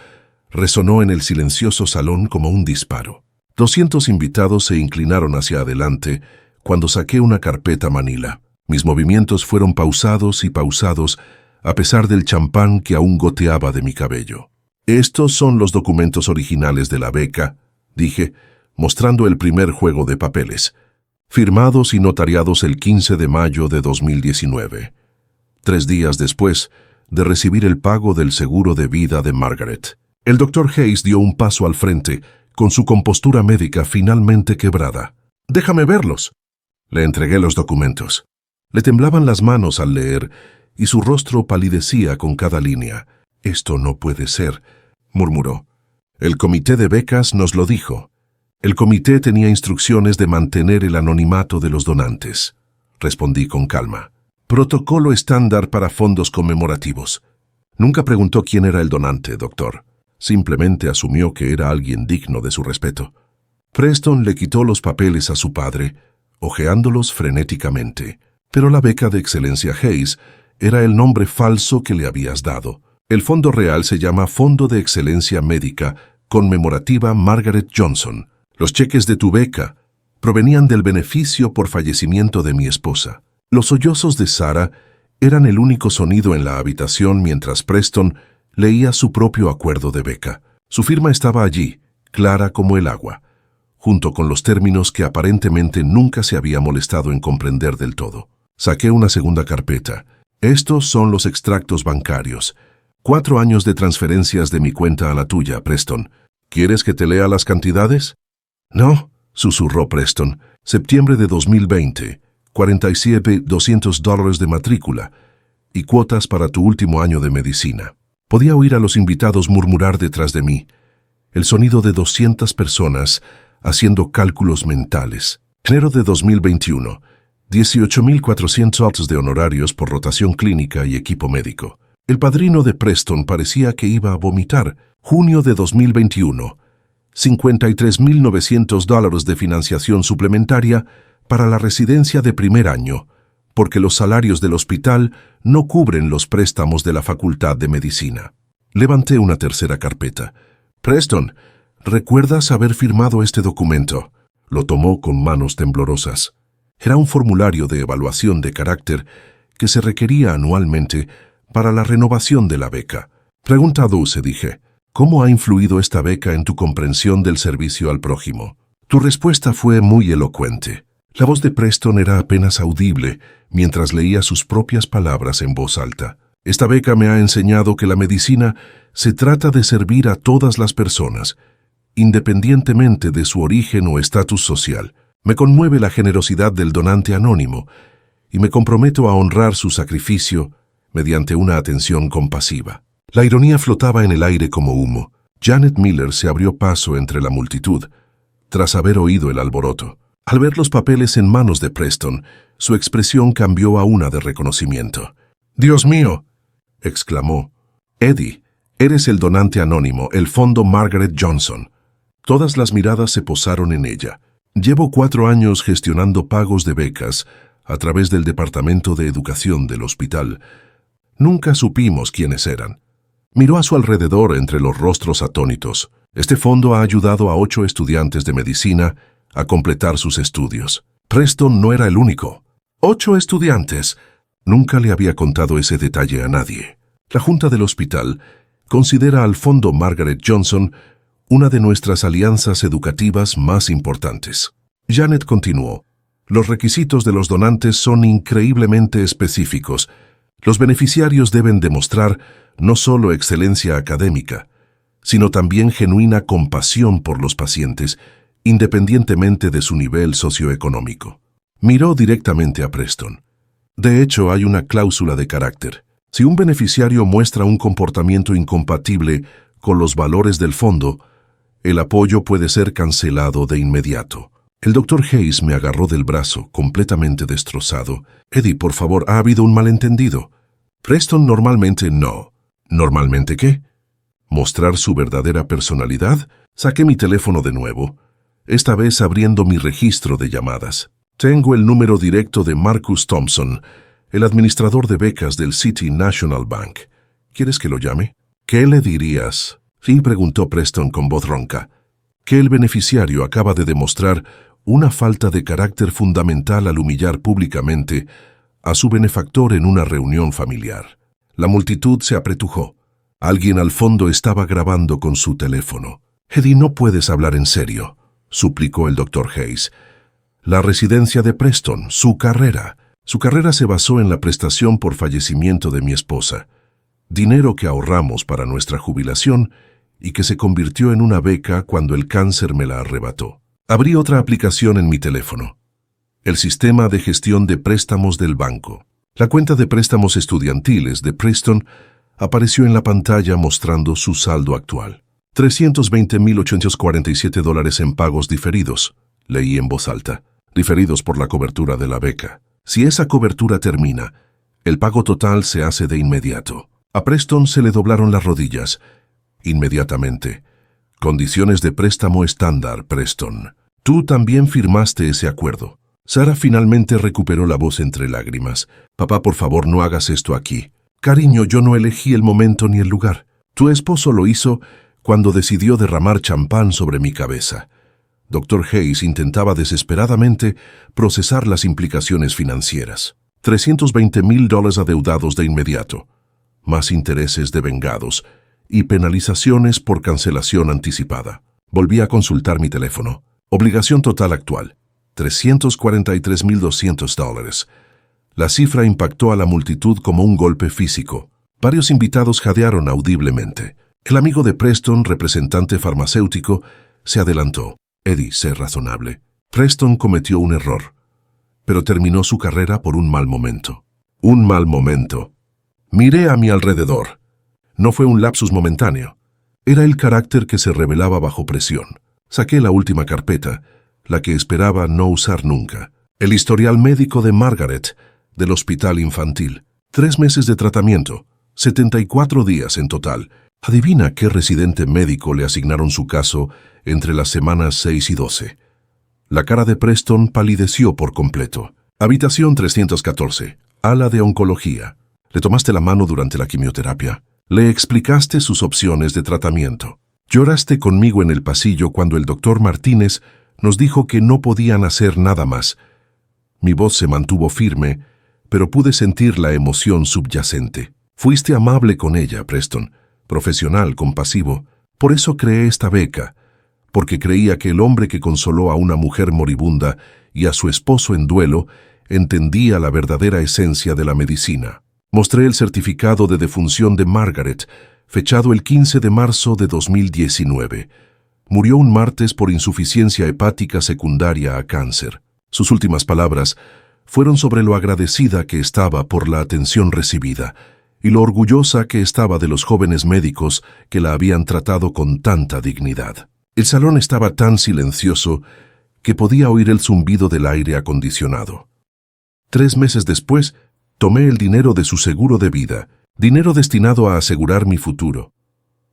resonó en el silencioso salón como un disparo. 200 invitados se inclinaron hacia adelante cuando saqué una carpeta manila. Mis movimientos fueron pausados y pausados a pesar del champán que aún goteaba de mi cabello. «Estos son los documentos originales de la beca», dije, mostrando el primer juego de papeles, firmados y notariados el 15 de mayo de 2019, 3 días después de recibir el pago del seguro de vida de Margaret. El Dr. Hayes dio un paso al frente, con su compostura médica finalmente quebrada. «Déjame verlos». Le entregué los documentos. Le temblaban las manos al leer, y su rostro palidecía con cada línea. «Esto no puede ser», murmuró. «El comité de becas nos lo dijo. El comité tenía instrucciones de mantener el anonimato de los donantes», respondí con calma. «Protocolo estándar para fondos conmemorativos». Nunca preguntó quién era el donante, doctor. Simplemente asumió que era alguien digno de su respeto. Preston le quitó los papeles a su padre, hojeándolos frenéticamente. «Pero la beca de excelencia Hayes era el nombre falso que le habías dado. El fondo real se llama Fondo de Excelencia Médica Conmemorativa Margaret Johnson. Los cheques de tu beca provenían del beneficio por fallecimiento de mi esposa». Los sollozos de Sara eran el único sonido en la habitación mientras Preston leía su propio acuerdo de beca. Su firma estaba allí, clara como el agua, junto con los términos que aparentemente nunca se había molestado en comprender del todo. Saqué una segunda carpeta. «Estos son los extractos bancarios. 4 años de transferencias de mi cuenta a la tuya, Preston. ¿Quieres que te lea las cantidades?» «No», susurró Preston. «Septiembre de 2020, $47,200 de matrícula y cuotas para tu último año de medicina». Podía oír a los invitados murmurar detrás de mí, el sonido de 200 personas haciendo cálculos mentales. Enero de 2021, $18,400 de honorarios por rotación clínica y equipo médico. El padrino de Preston parecía que iba a vomitar. Junio de 2021. $53.900 de financiación suplementaria para la residencia de primer año, porque los salarios del hospital no cubren los préstamos de la Facultad de Medicina. Levanté una tercera carpeta. Preston, ¿recuerdas haber firmado este documento? Lo tomó con manos temblorosas. Era un formulario de evaluación de carácter que se requería anualmente para la renovación de la beca. Pregunta dulce, dije. ¿Cómo ha influido esta beca en tu comprensión del servicio al prójimo? Tu respuesta fue muy elocuente. La voz de Preston era apenas audible mientras leía sus propias palabras en voz alta. Esta beca me ha enseñado que la medicina se trata de servir a todas las personas, independientemente de su origen o estatus social. Me conmueve la generosidad del donante anónimo y me comprometo a honrar su sacrificio mediante una atención compasiva. La ironía flotaba en el aire como humo. Janet Miller se abrió paso entre la multitud, tras haber oído el alboroto. Al ver los papeles en manos de Preston, su expresión cambió a una de reconocimiento. «¡Dios mío!», exclamó. «Eddie, eres el donante anónimo, el fondo Margaret Johnson». Todas las miradas se posaron en ella. Llevo 4 años gestionando pagos de becas a través del Departamento de Educación del hospital. Nunca supimos quiénes eran. Miró a su alrededor entre los rostros atónitos. Este fondo ha ayudado a 8 estudiantes de medicina a completar sus estudios. Preston no era el único. 8 estudiantes. Nunca le había contado ese detalle a nadie. La Junta del Hospital considera al Fondo Margaret Johnson una de nuestras alianzas educativas más importantes. Janet continuó. Los requisitos de los donantes son increíblemente específicos. Los beneficiarios deben demostrar no solo excelencia académica, sino también genuina compasión por los pacientes, independientemente de su nivel socioeconómico. Miró directamente a Preston. De hecho, hay una cláusula de carácter. Si un beneficiario muestra un comportamiento incompatible con los valores del fondo, el apoyo puede ser cancelado de inmediato. El Dr. Hayes me agarró del brazo, completamente destrozado. «Eddie, por favor, ha habido un malentendido». Preston normalmente no. ¿Normalmente qué? ¿Mostrar su verdadera personalidad? Saqué mi teléfono de nuevo, esta vez abriendo mi registro de llamadas. Tengo el número directo de Marcus Thompson, el administrador de becas del City National Bank. ¿Quieres que lo llame? ¿Qué le dirías? Sí, preguntó Preston con voz ronca. Que el beneficiario acaba de demostrar una falta de carácter fundamental al humillar públicamente a su benefactor en una reunión familiar. La multitud se apretujó. Alguien al fondo estaba grabando con su teléfono. «Eddie, no puedes hablar en serio», suplicó el Dr. Hayes. «La residencia de Preston, su carrera. Su carrera se basó en la prestación por fallecimiento de mi esposa. Dinero que ahorramos para nuestra jubilación y que se convirtió en una beca cuando el cáncer me la arrebató». Abrí otra aplicación en mi teléfono. El sistema de gestión de préstamos del banco. La cuenta de préstamos estudiantiles de Preston apareció en la pantalla mostrando su saldo actual. $320.847 en pagos diferidos, leí en voz alta, diferidos por la cobertura de la beca. Si esa cobertura termina, el pago total se hace de inmediato. A Preston se le doblaron las rodillas. Inmediatamente. Condiciones de préstamo estándar, Preston. Tú también firmaste ese acuerdo. Sara finalmente recuperó la voz entre lágrimas. «Papá, por favor, no hagas esto aquí. Cariño, yo no elegí el momento ni el lugar. Tu esposo lo hizo cuando decidió derramar champán sobre mi cabeza». Dr. Hayes intentaba desesperadamente procesar las implicaciones financieras. $320.000 adeudados de inmediato, más intereses devengados y penalizaciones por cancelación anticipada. Volví a consultar mi teléfono. Obligación total actual, $343.200. La cifra impactó a la multitud como un golpe físico. Varios invitados jadearon audiblemente. El amigo de Preston, representante farmacéutico, se adelantó. «Eddie, sé razonable. Preston cometió un error, pero terminó su carrera por un mal momento». «Un mal momento». Miré a mi alrededor. No fue un lapsus momentáneo. Era el carácter que se revelaba bajo presión. Saqué la última carpeta, la que esperaba no usar nunca. El historial médico de Margaret, del hospital infantil. 3 meses de tratamiento, 74 días en total. Adivina qué residente médico le asignaron su caso entre las semanas 6 y 12. La cara de Preston palideció por completo. Habitación 314. Ala de oncología. Le tomaste la mano durante la quimioterapia. Le explicaste sus opciones de tratamiento. Lloraste conmigo en el pasillo cuando el doctor Martínez nos dijo que no podían hacer nada más. Mi voz se mantuvo firme, pero pude sentir la emoción subyacente. Fuiste amable con ella, Preston, profesional, compasivo. Por eso creé esta beca, porque creía que el hombre que consoló a una mujer moribunda y a su esposo en duelo entendía la verdadera esencia de la medicina. Mostré el certificado de defunción de Margaret, fechado el 15 de marzo de 2019. Murió un martes por insuficiencia hepática secundaria a cáncer. Sus últimas palabras fueron sobre lo agradecida que estaba por la atención recibida y lo orgullosa que estaba de los jóvenes médicos que la habían tratado con tanta dignidad. El salón estaba tan silencioso que podía oír el zumbido del aire acondicionado. 3 meses después, tomé el dinero de su seguro de vida, dinero destinado a asegurar mi futuro,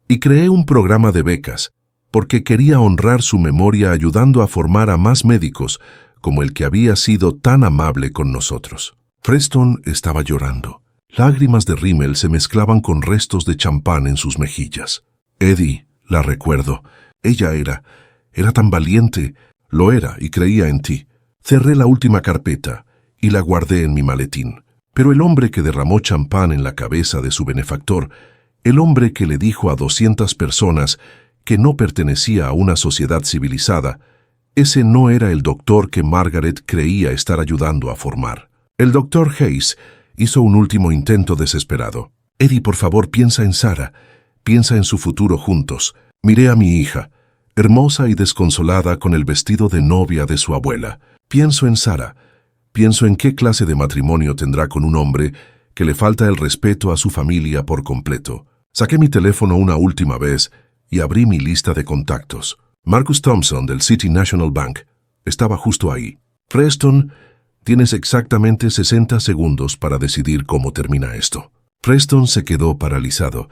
y creé un programa de becas, porque quería honrar su memoria ayudando a formar a más médicos como el que había sido tan amable con nosotros. Preston estaba llorando. Lágrimas de rímel se mezclaban con restos de champán en sus mejillas. Eddie, la recuerdo. Ella era tan valiente. Lo era y creía en ti. Cerré la última carpeta y la guardé en mi maletín. Pero el hombre que derramó champán en la cabeza de su benefactor, el hombre que le dijo a 200 personas que no pertenecía a una sociedad civilizada, ese no era el doctor que Margaret creía estar ayudando a formar. El doctor Hayes hizo un último intento desesperado. Eddie, por favor, piensa en Sarah. Piensa en su futuro juntos. Miré a mi hija, hermosa y desconsolada con el vestido de novia de su abuela. Pienso en Sarah. Pienso en qué clase de matrimonio tendrá con un hombre que le falta el respeto a su familia por completo. Saqué mi teléfono una última vez y abrí mi lista de contactos. Marcus Thompson, del City National Bank, estaba justo ahí. Preston, tienes exactamente 60 segundos para decidir cómo termina esto. Preston se quedó paralizado,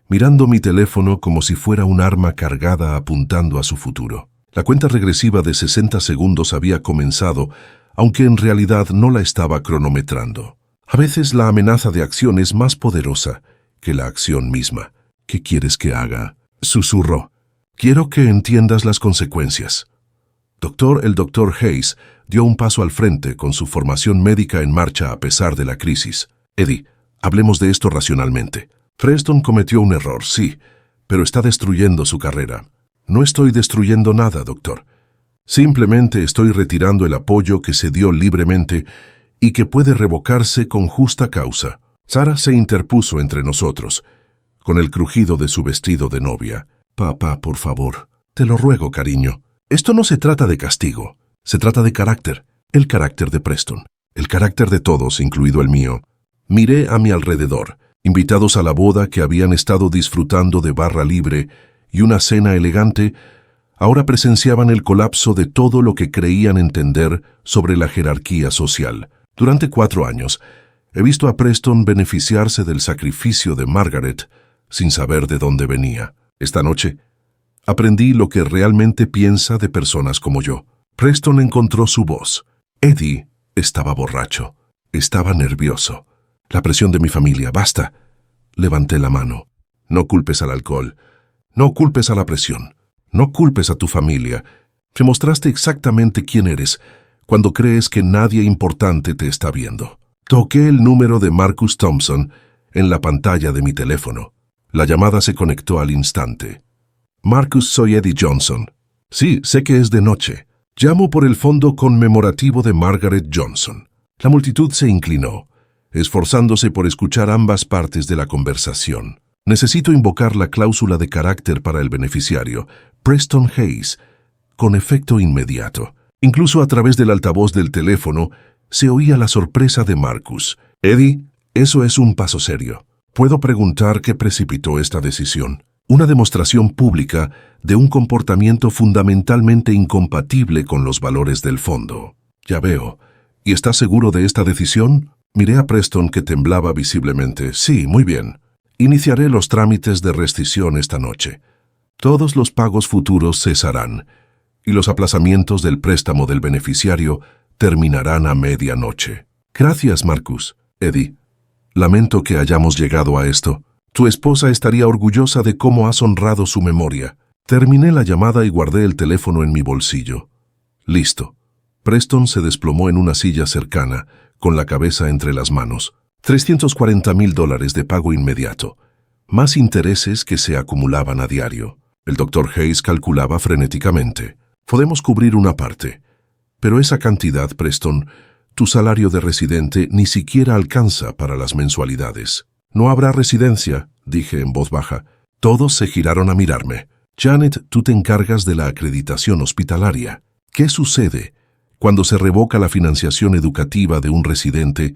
mirando mi teléfono como si fuera un arma cargada apuntando a su futuro. La cuenta regresiva de 60 segundos había comenzado, aunque en realidad no la estaba cronometrando. A veces la amenaza de acción es más poderosa que la acción misma. ¿Qué quieres que haga?, susurró. Quiero que entiendas las consecuencias. El doctor Hayes dio un paso al frente con su formación médica en marcha a pesar de la crisis. Eddie, hablemos de esto racionalmente. Preston cometió un error, sí, pero está destruyendo su carrera. No estoy destruyendo nada, doctor. Simplemente estoy retirando el apoyo que se dio libremente y que puede revocarse con justa causa. Sarah se interpuso entre nosotros, con el crujido de su vestido de novia. Papá, por favor, te lo ruego, cariño. Esto no se trata de castigo, se trata de carácter. El carácter de Preston, el carácter de todos, incluido el mío. Miré a mi alrededor, invitados a la boda que habían estado disfrutando de barra libre y una cena elegante, ahora presenciaban el colapso de todo lo que creían entender sobre la jerarquía social. Durante 4 años, he visto a Preston beneficiarse del sacrificio de Margaret sin saber de dónde venía. Esta noche, aprendí lo que realmente piensa de personas como yo. Preston encontró su voz. Eddie estaba borracho. Estaba nervioso. La presión de mi familia. Basta. Levanté la mano. No culpes al alcohol. No culpes a la presión. No culpes a tu familia. Te mostraste exactamente quién eres cuando crees que nadie importante te está viendo. Toqué el número de Marcus Thompson en la pantalla de mi teléfono. La llamada se conectó al instante. Marcus, soy Eddie Johnson. Sí, sé que es de noche. Llamo por el fondo conmemorativo de Margaret Johnson. La multitud se inclinó, esforzándose por escuchar ambas partes de la conversación. Necesito invocar la cláusula de carácter para el beneficiario, Preston Hayes, con efecto inmediato. Incluso a través del altavoz del teléfono se oía la sorpresa de Marcus. Eddie, eso es un paso serio. ¿Puedo preguntar qué precipitó esta decisión? Una demostración pública de un comportamiento fundamentalmente incompatible con los valores del fondo. Ya veo. ¿Y estás seguro de esta decisión? Miré a Preston, que temblaba visiblemente. Sí, muy bien. Iniciaré los trámites de rescisión esta noche. Todos los pagos futuros cesarán y los aplazamientos del préstamo del beneficiario terminarán a medianoche. Gracias, Marcus. Eddie, lamento que hayamos llegado a esto. Tu esposa estaría orgullosa de cómo has honrado su memoria. Terminé la llamada y guardé el teléfono en mi bolsillo. Listo. Preston se desplomó en una silla cercana, con la cabeza entre las manos. $340,000 de pago inmediato. Más intereses que se acumulaban a diario. El Dr. Hayes calculaba frenéticamente. Podemos cubrir una parte. Pero esa cantidad, Preston, tu salario de residente ni siquiera alcanza para las mensualidades. No habrá residencia, dije en voz baja. Todos se giraron a mirarme. Janet, tú te encargas de la acreditación hospitalaria. ¿Qué sucede cuando se revoca la financiación educativa de un residente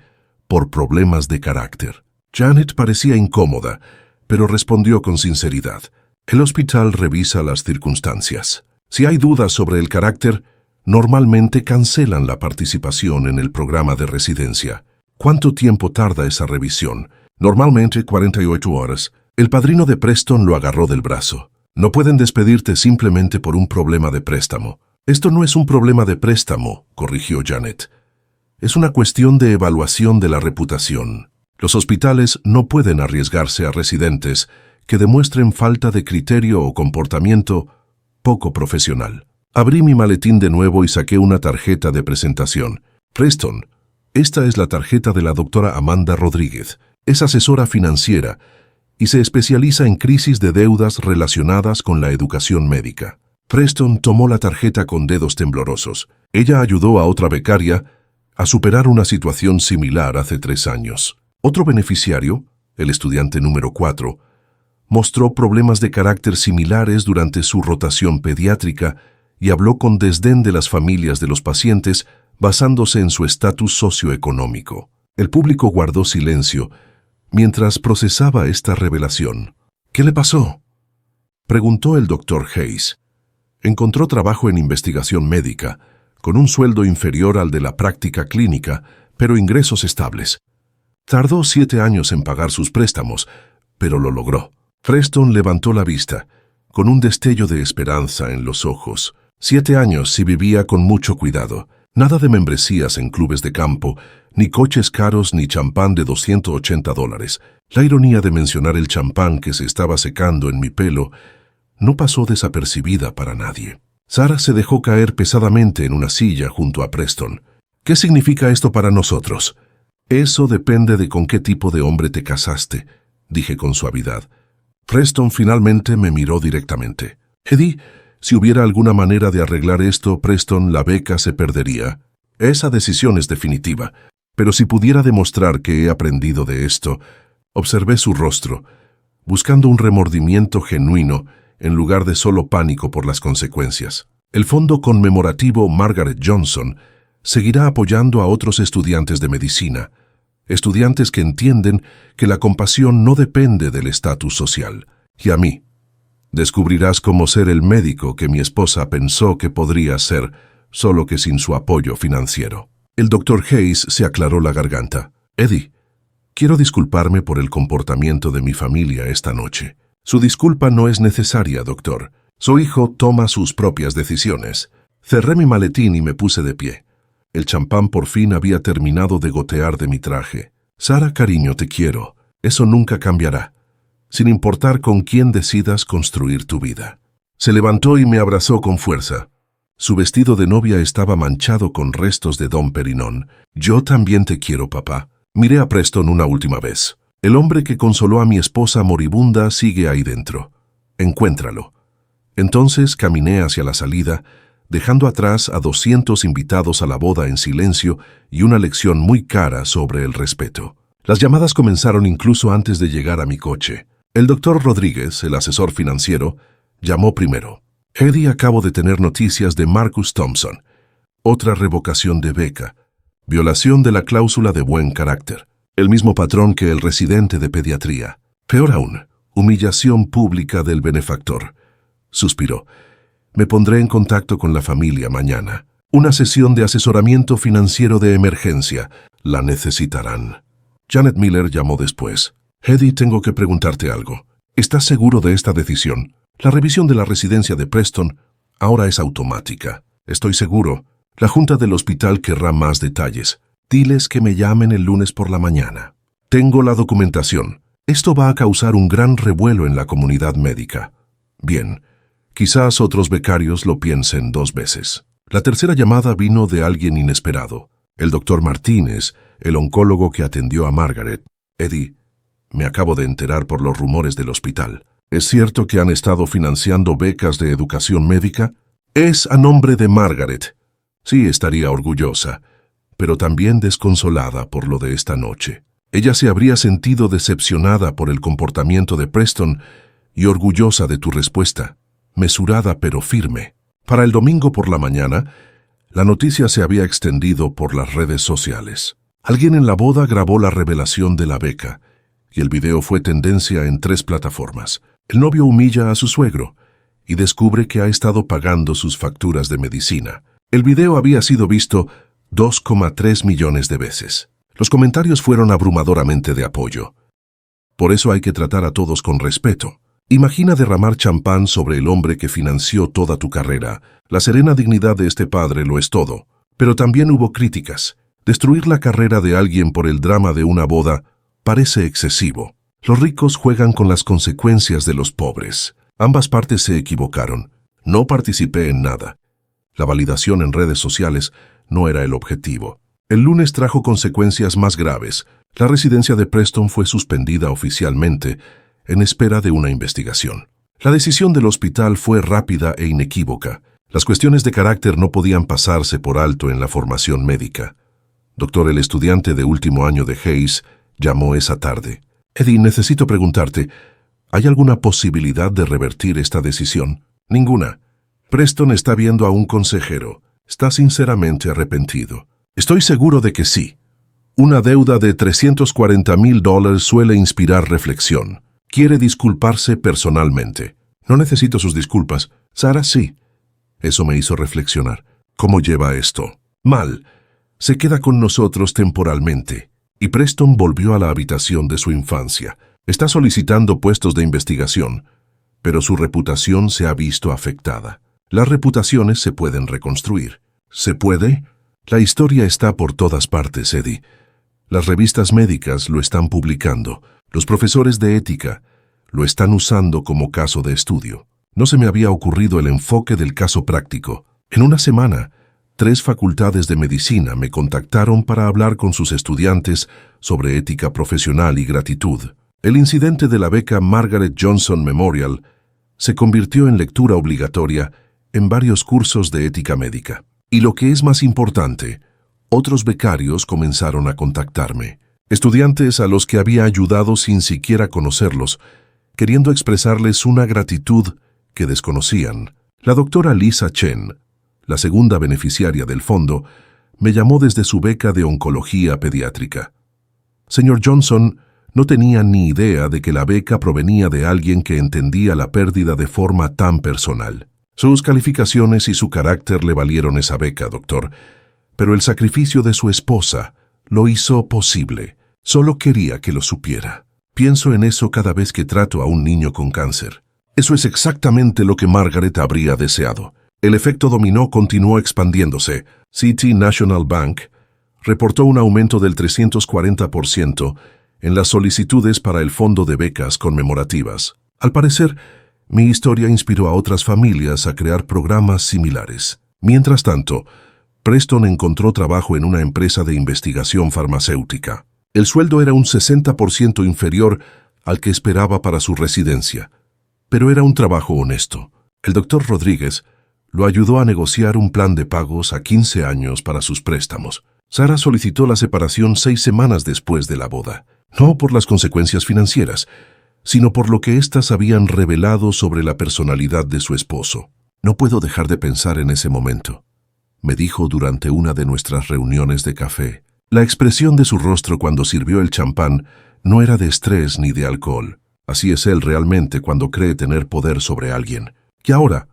por problemas de carácter? Janet parecía incómoda, pero respondió con sinceridad. El hospital revisa las circunstancias. Si hay dudas sobre el carácter, normalmente cancelan la participación en el programa de residencia. ¿Cuánto tiempo tarda esa revisión? Normalmente 48 horas. El padrino de Preston lo agarró del brazo. No pueden despedirte simplemente por un problema de préstamo. Esto no es un problema de préstamo, corrigió Janet. Es una cuestión de evaluación de la reputación. Los hospitales no pueden arriesgarse a residentes que demuestren falta de criterio o comportamiento poco profesional. Abrí mi maletín de nuevo y saqué una tarjeta de presentación. Preston, esta es la tarjeta de la doctora Amanda Rodríguez. Es asesora financiera y se especializa en crisis de deudas relacionadas con la educación médica. Preston tomó la tarjeta con dedos temblorosos. Ella ayudó a otra becaria a superar una situación similar hace 3 años. Otro beneficiario, el estudiante número 4, mostró problemas de carácter similares durante su rotación pediátrica y habló con desdén de las familias de los pacientes basándose en su estatus socioeconómico. El público guardó silencio mientras procesaba esta revelación. ¿Qué le pasó?, preguntó el Dr. Hayes. Encontró trabajo en investigación médica, con un sueldo inferior al de la práctica clínica, pero ingresos estables. Tardó 7 años en pagar sus préstamos, pero lo logró. Preston levantó la vista, con un destello de esperanza en los ojos. 7 años si vivía con mucho cuidado. Nada de membresías en clubes de campo, ni coches caros ni champán de $280. La ironía de mencionar el champán que se estaba secando en mi pelo no pasó desapercibida para nadie. Sarah se dejó caer pesadamente en una silla junto a Preston. ¿Qué significa esto para nosotros? Eso depende de con qué tipo de hombre te casaste, dije con suavidad. Preston finalmente me miró directamente. Eddie, si hubiera alguna manera de arreglar esto, Preston, la beca se perdería. Esa decisión es definitiva. Pero si pudiera demostrar que he aprendido de esto, observé su rostro, buscando un remordimiento genuino en lugar de solo pánico por las consecuencias. El Fondo Conmemorativo Margaret Johnson seguirá apoyando a otros estudiantes de medicina, estudiantes que entienden que la compasión no depende del estatus social. Y a mí, descubrirás cómo ser el médico que mi esposa pensó que podría ser, solo que sin su apoyo financiero. El Dr. Hayes se aclaró la garganta. Eddie, quiero disculparme por el comportamiento de mi familia esta noche. Su disculpa no es necesaria, doctor. Su hijo toma sus propias decisiones. Cerré mi maletín y me puse de pie. El champán por fin había terminado de gotear de mi traje. Sarah, cariño, te quiero. Eso nunca cambiará, sin importar con quién decidas construir tu vida. Se levantó y me abrazó con fuerza. Su vestido de novia estaba manchado con restos de Dom Perignon. Yo también te quiero, papá. Miré a Preston una última vez. El hombre que consoló a mi esposa moribunda sigue ahí dentro. Encuéntralo. Entonces caminé hacia la salida, dejando atrás a 200 invitados a la boda en silencio y una lección muy cara sobre el respeto. Las llamadas comenzaron incluso antes de llegar a mi coche. El Dr. Rodríguez, el asesor financiero, llamó primero. Eddie, acabo de tener noticias de Marcus Thompson. Otra revocación de beca. Violación de la cláusula de buen carácter. El mismo patrón que el residente de pediatría. Peor aún, humillación pública del benefactor. Suspiró. Me pondré en contacto con la familia mañana. Una sesión de asesoramiento financiero de emergencia. La necesitarán. Janet Miller llamó después. Eddie, tengo que preguntarte algo. ¿Estás seguro de esta decisión? La revisión de la residencia de Preston ahora es automática. Estoy seguro. La junta del hospital querrá más detalles. Diles que me llamen el lunes por la mañana. Tengo la documentación. Esto va a causar un gran revuelo en la comunidad médica. Bien, quizás otros becarios lo piensen 2 veces. La tercera llamada vino de alguien inesperado. El doctor Martínez, el oncólogo que atendió a Margaret. Eddie, me acabo de enterar por los rumores del hospital. ¿Es cierto que han estado financiando becas de educación médica? Es a nombre de Margaret. Sí, estaría orgullosa, pero también desconsolada por lo de esta noche. Ella se habría sentido decepcionada por el comportamiento de Preston y orgullosa de tu respuesta, mesurada pero firme. Para el domingo por la mañana, la noticia se había extendido por las redes sociales. Alguien en la boda grabó la revelación de la beca, y el video fue tendencia en 3 plataformas. El novio humilla a su suegro y descubre que ha estado pagando sus facturas de medicina. El video había sido visto 2,3 millones de veces. Los comentarios fueron abrumadoramente de apoyo. Por eso hay que tratar a todos con respeto. Imagina derramar champán sobre el hombre que financió toda tu carrera. La serena dignidad de este padre lo es todo. Pero también hubo críticas. Destruir la carrera de alguien por el drama de una boda parece excesivo. Los ricos juegan con las consecuencias de los pobres. Ambas partes se equivocaron. No participé en nada. La validación en redes sociales no era el objetivo. El lunes trajo consecuencias más graves. La residencia de Preston fue suspendida oficialmente en espera de una investigación. La decisión del hospital fue rápida e inequívoca. Las cuestiones de carácter no podían pasarse por alto en la formación médica. Doctor, el estudiante de último año de Hayes llamó esa tarde. Eddie, necesito preguntarte, ¿hay alguna posibilidad de revertir esta decisión? Ninguna. Preston está viendo a un consejero. Está sinceramente arrepentido. Estoy seguro de que sí. Una deuda de $340,000 suele inspirar reflexión. Quiere disculparse personalmente. No necesito sus disculpas. Sarah, sí. Eso me hizo reflexionar. ¿Cómo lleva esto? Mal. Se queda con nosotros temporalmente. Y Preston volvió a la habitación de su infancia. Está solicitando puestos de investigación, pero su reputación se ha visto afectada. Las reputaciones se pueden reconstruir. ¿Se puede? La historia está por todas partes, Eddie. Las revistas médicas lo están publicando. Los profesores de ética lo están usando como caso de estudio. No se me había ocurrido el enfoque del caso práctico. En una semana, 3 facultades de medicina me contactaron para hablar con sus estudiantes sobre ética profesional y gratitud. El incidente de la beca Margaret Johnson Memorial se convirtió en lectura obligatoria en varios cursos de ética médica. Y lo que es más importante, otros becarios comenzaron a contactarme. Estudiantes a los que había ayudado sin siquiera conocerlos, queriendo expresarles una gratitud que desconocían. La doctora Lisa Chen, la segunda beneficiaria del fondo, me llamó desde su beca de oncología pediátrica. Señor Johnson no tenía ni idea de que la beca provenía de alguien que entendía la pérdida de forma tan personal. Sus calificaciones y su carácter le valieron esa beca, doctor, pero el sacrificio de su esposa lo hizo posible. Solo quería que lo supiera. Pienso en eso cada vez que trato a un niño con cáncer. Eso es exactamente lo que Margaret habría deseado. El efecto dominó continuó expandiéndose. City National Bank reportó un aumento del 340% en las solicitudes para el fondo de becas conmemorativas. Al parecer, mi historia inspiró a otras familias a crear programas similares. Mientras tanto, Preston encontró trabajo en una empresa de investigación farmacéutica. El sueldo era un 60% inferior al que esperaba para su residencia, pero era un trabajo honesto. El doctor Rodríguez lo ayudó a negociar un plan de pagos a 15 años para sus préstamos. Sarah solicitó la separación 6 semanas después de la boda, no por las consecuencias financieras, sino por lo que éstas habían revelado sobre la personalidad de su esposo. No puedo dejar de pensar en ese momento, me dijo durante una de nuestras reuniones de café. La expresión de su rostro cuando sirvió el champán no era de estrés ni de alcohol. Así es él realmente cuando cree tener poder sobre alguien. Y ahora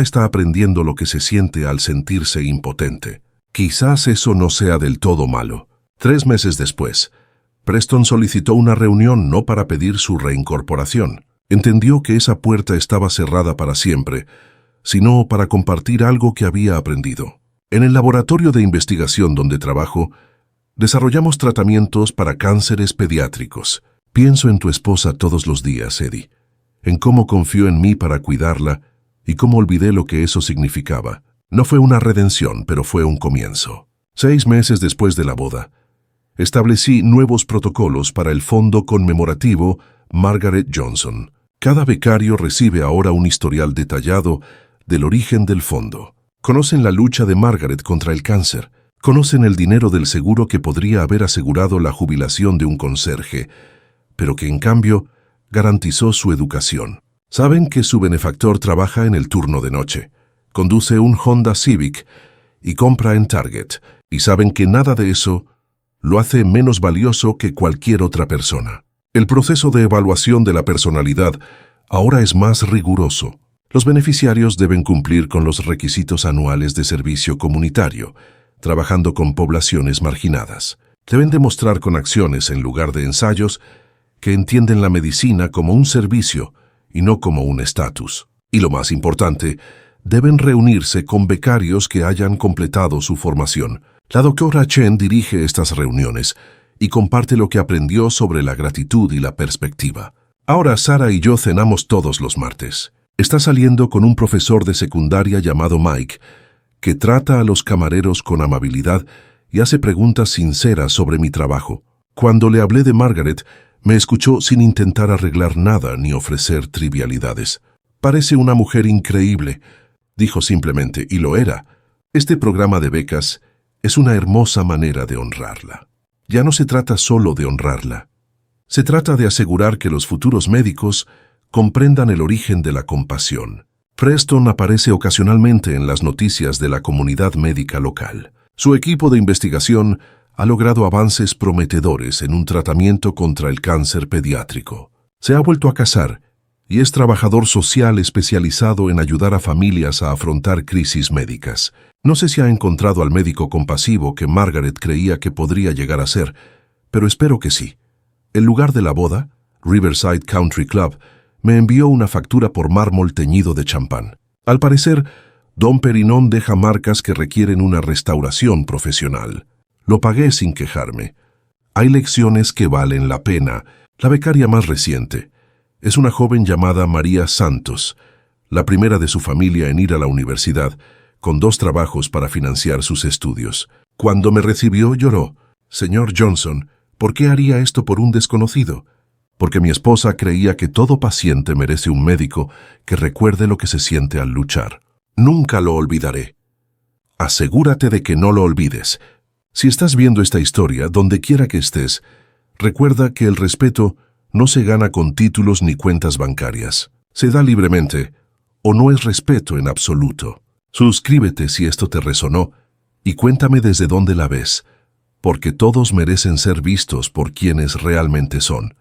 está aprendiendo lo que se siente al sentirse impotente. Quizás eso no sea del todo malo. 3 meses después, Preston solicitó una reunión no para pedir su reincorporación. Entendió que esa puerta estaba cerrada para siempre, sino para compartir algo que había aprendido. En el laboratorio de investigación donde trabajo, desarrollamos tratamientos para cánceres pediátricos. Pienso en tu esposa todos los días, Eddie, en cómo confió en mí para cuidarla y cómo olvidé lo que eso significaba. No fue una redención, pero fue un comienzo. 6 meses después de la boda, establecí nuevos protocolos para el fondo conmemorativo Margaret Johnson. Cada becario recibe ahora un historial detallado del origen del fondo. Conocen la lucha de Margaret contra el cáncer. Conocen el dinero del seguro que podría haber asegurado la jubilación de un conserje, pero que en cambio garantizó su educación. Saben que su benefactor trabaja en el turno de noche, conduce un Honda Civic y compra en Target, y saben que nada de eso lo hace menos valioso que cualquier otra persona. El proceso de evaluación de la personalidad ahora es más riguroso. Los beneficiarios deben cumplir con los requisitos anuales de servicio comunitario, trabajando con poblaciones marginadas. Deben demostrar con acciones en lugar de ensayos que entienden la medicina como un servicio y no como un estatus. Y lo más importante, deben reunirse con becarios que hayan completado su formación. La doctora Chen dirige estas reuniones y comparte lo que aprendió sobre la gratitud y la perspectiva. Ahora Sara y yo cenamos todos los martes. Está saliendo con un profesor de secundaria llamado Mike, que trata a los camareros con amabilidad y hace preguntas sinceras sobre mi trabajo. Cuando le hablé de Margaret, me escuchó sin intentar arreglar nada ni ofrecer trivialidades. Parece una mujer increíble, dijo simplemente, y lo era. Este programa de becas es una hermosa manera de honrarla. Ya no se trata solo de honrarla. Se trata de asegurar que los futuros médicos comprendan el origen de la compasión. Preston aparece ocasionalmente en las noticias de la comunidad médica local. Su equipo de investigación ha logrado avances prometedores en un tratamiento contra el cáncer pediátrico. Se ha vuelto a casar y es trabajador social especializado en ayudar a familias a afrontar crisis médicas. No sé si ha encontrado al médico compasivo que Margaret creía que podría llegar a ser, pero espero que sí. El lugar de la boda, Riverside Country Club, me envió una factura por mármol teñido de champán. Al parecer, Dom Perignon deja marcas que requieren una restauración profesional. Lo pagué sin quejarme. Hay lecciones que valen la pena. La becaria más reciente es una joven llamada María Santos, la primera de su familia en ir a la universidad, con 2 trabajos para financiar sus estudios. Cuando me recibió, lloró. «Señor Johnson, ¿por qué haría esto por un desconocido?» Porque mi esposa creía que todo paciente merece un médico que recuerde lo que se siente al luchar. Nunca lo olvidaré. Asegúrate de que no lo olvides. Si estás viendo esta historia, donde quiera que estés, recuerda que el respeto no se gana con títulos ni cuentas bancarias. Se da libremente, o no es respeto en absoluto. Suscríbete si esto te resonó y cuéntame desde dónde la ves, porque todos merecen ser vistos por quienes realmente son.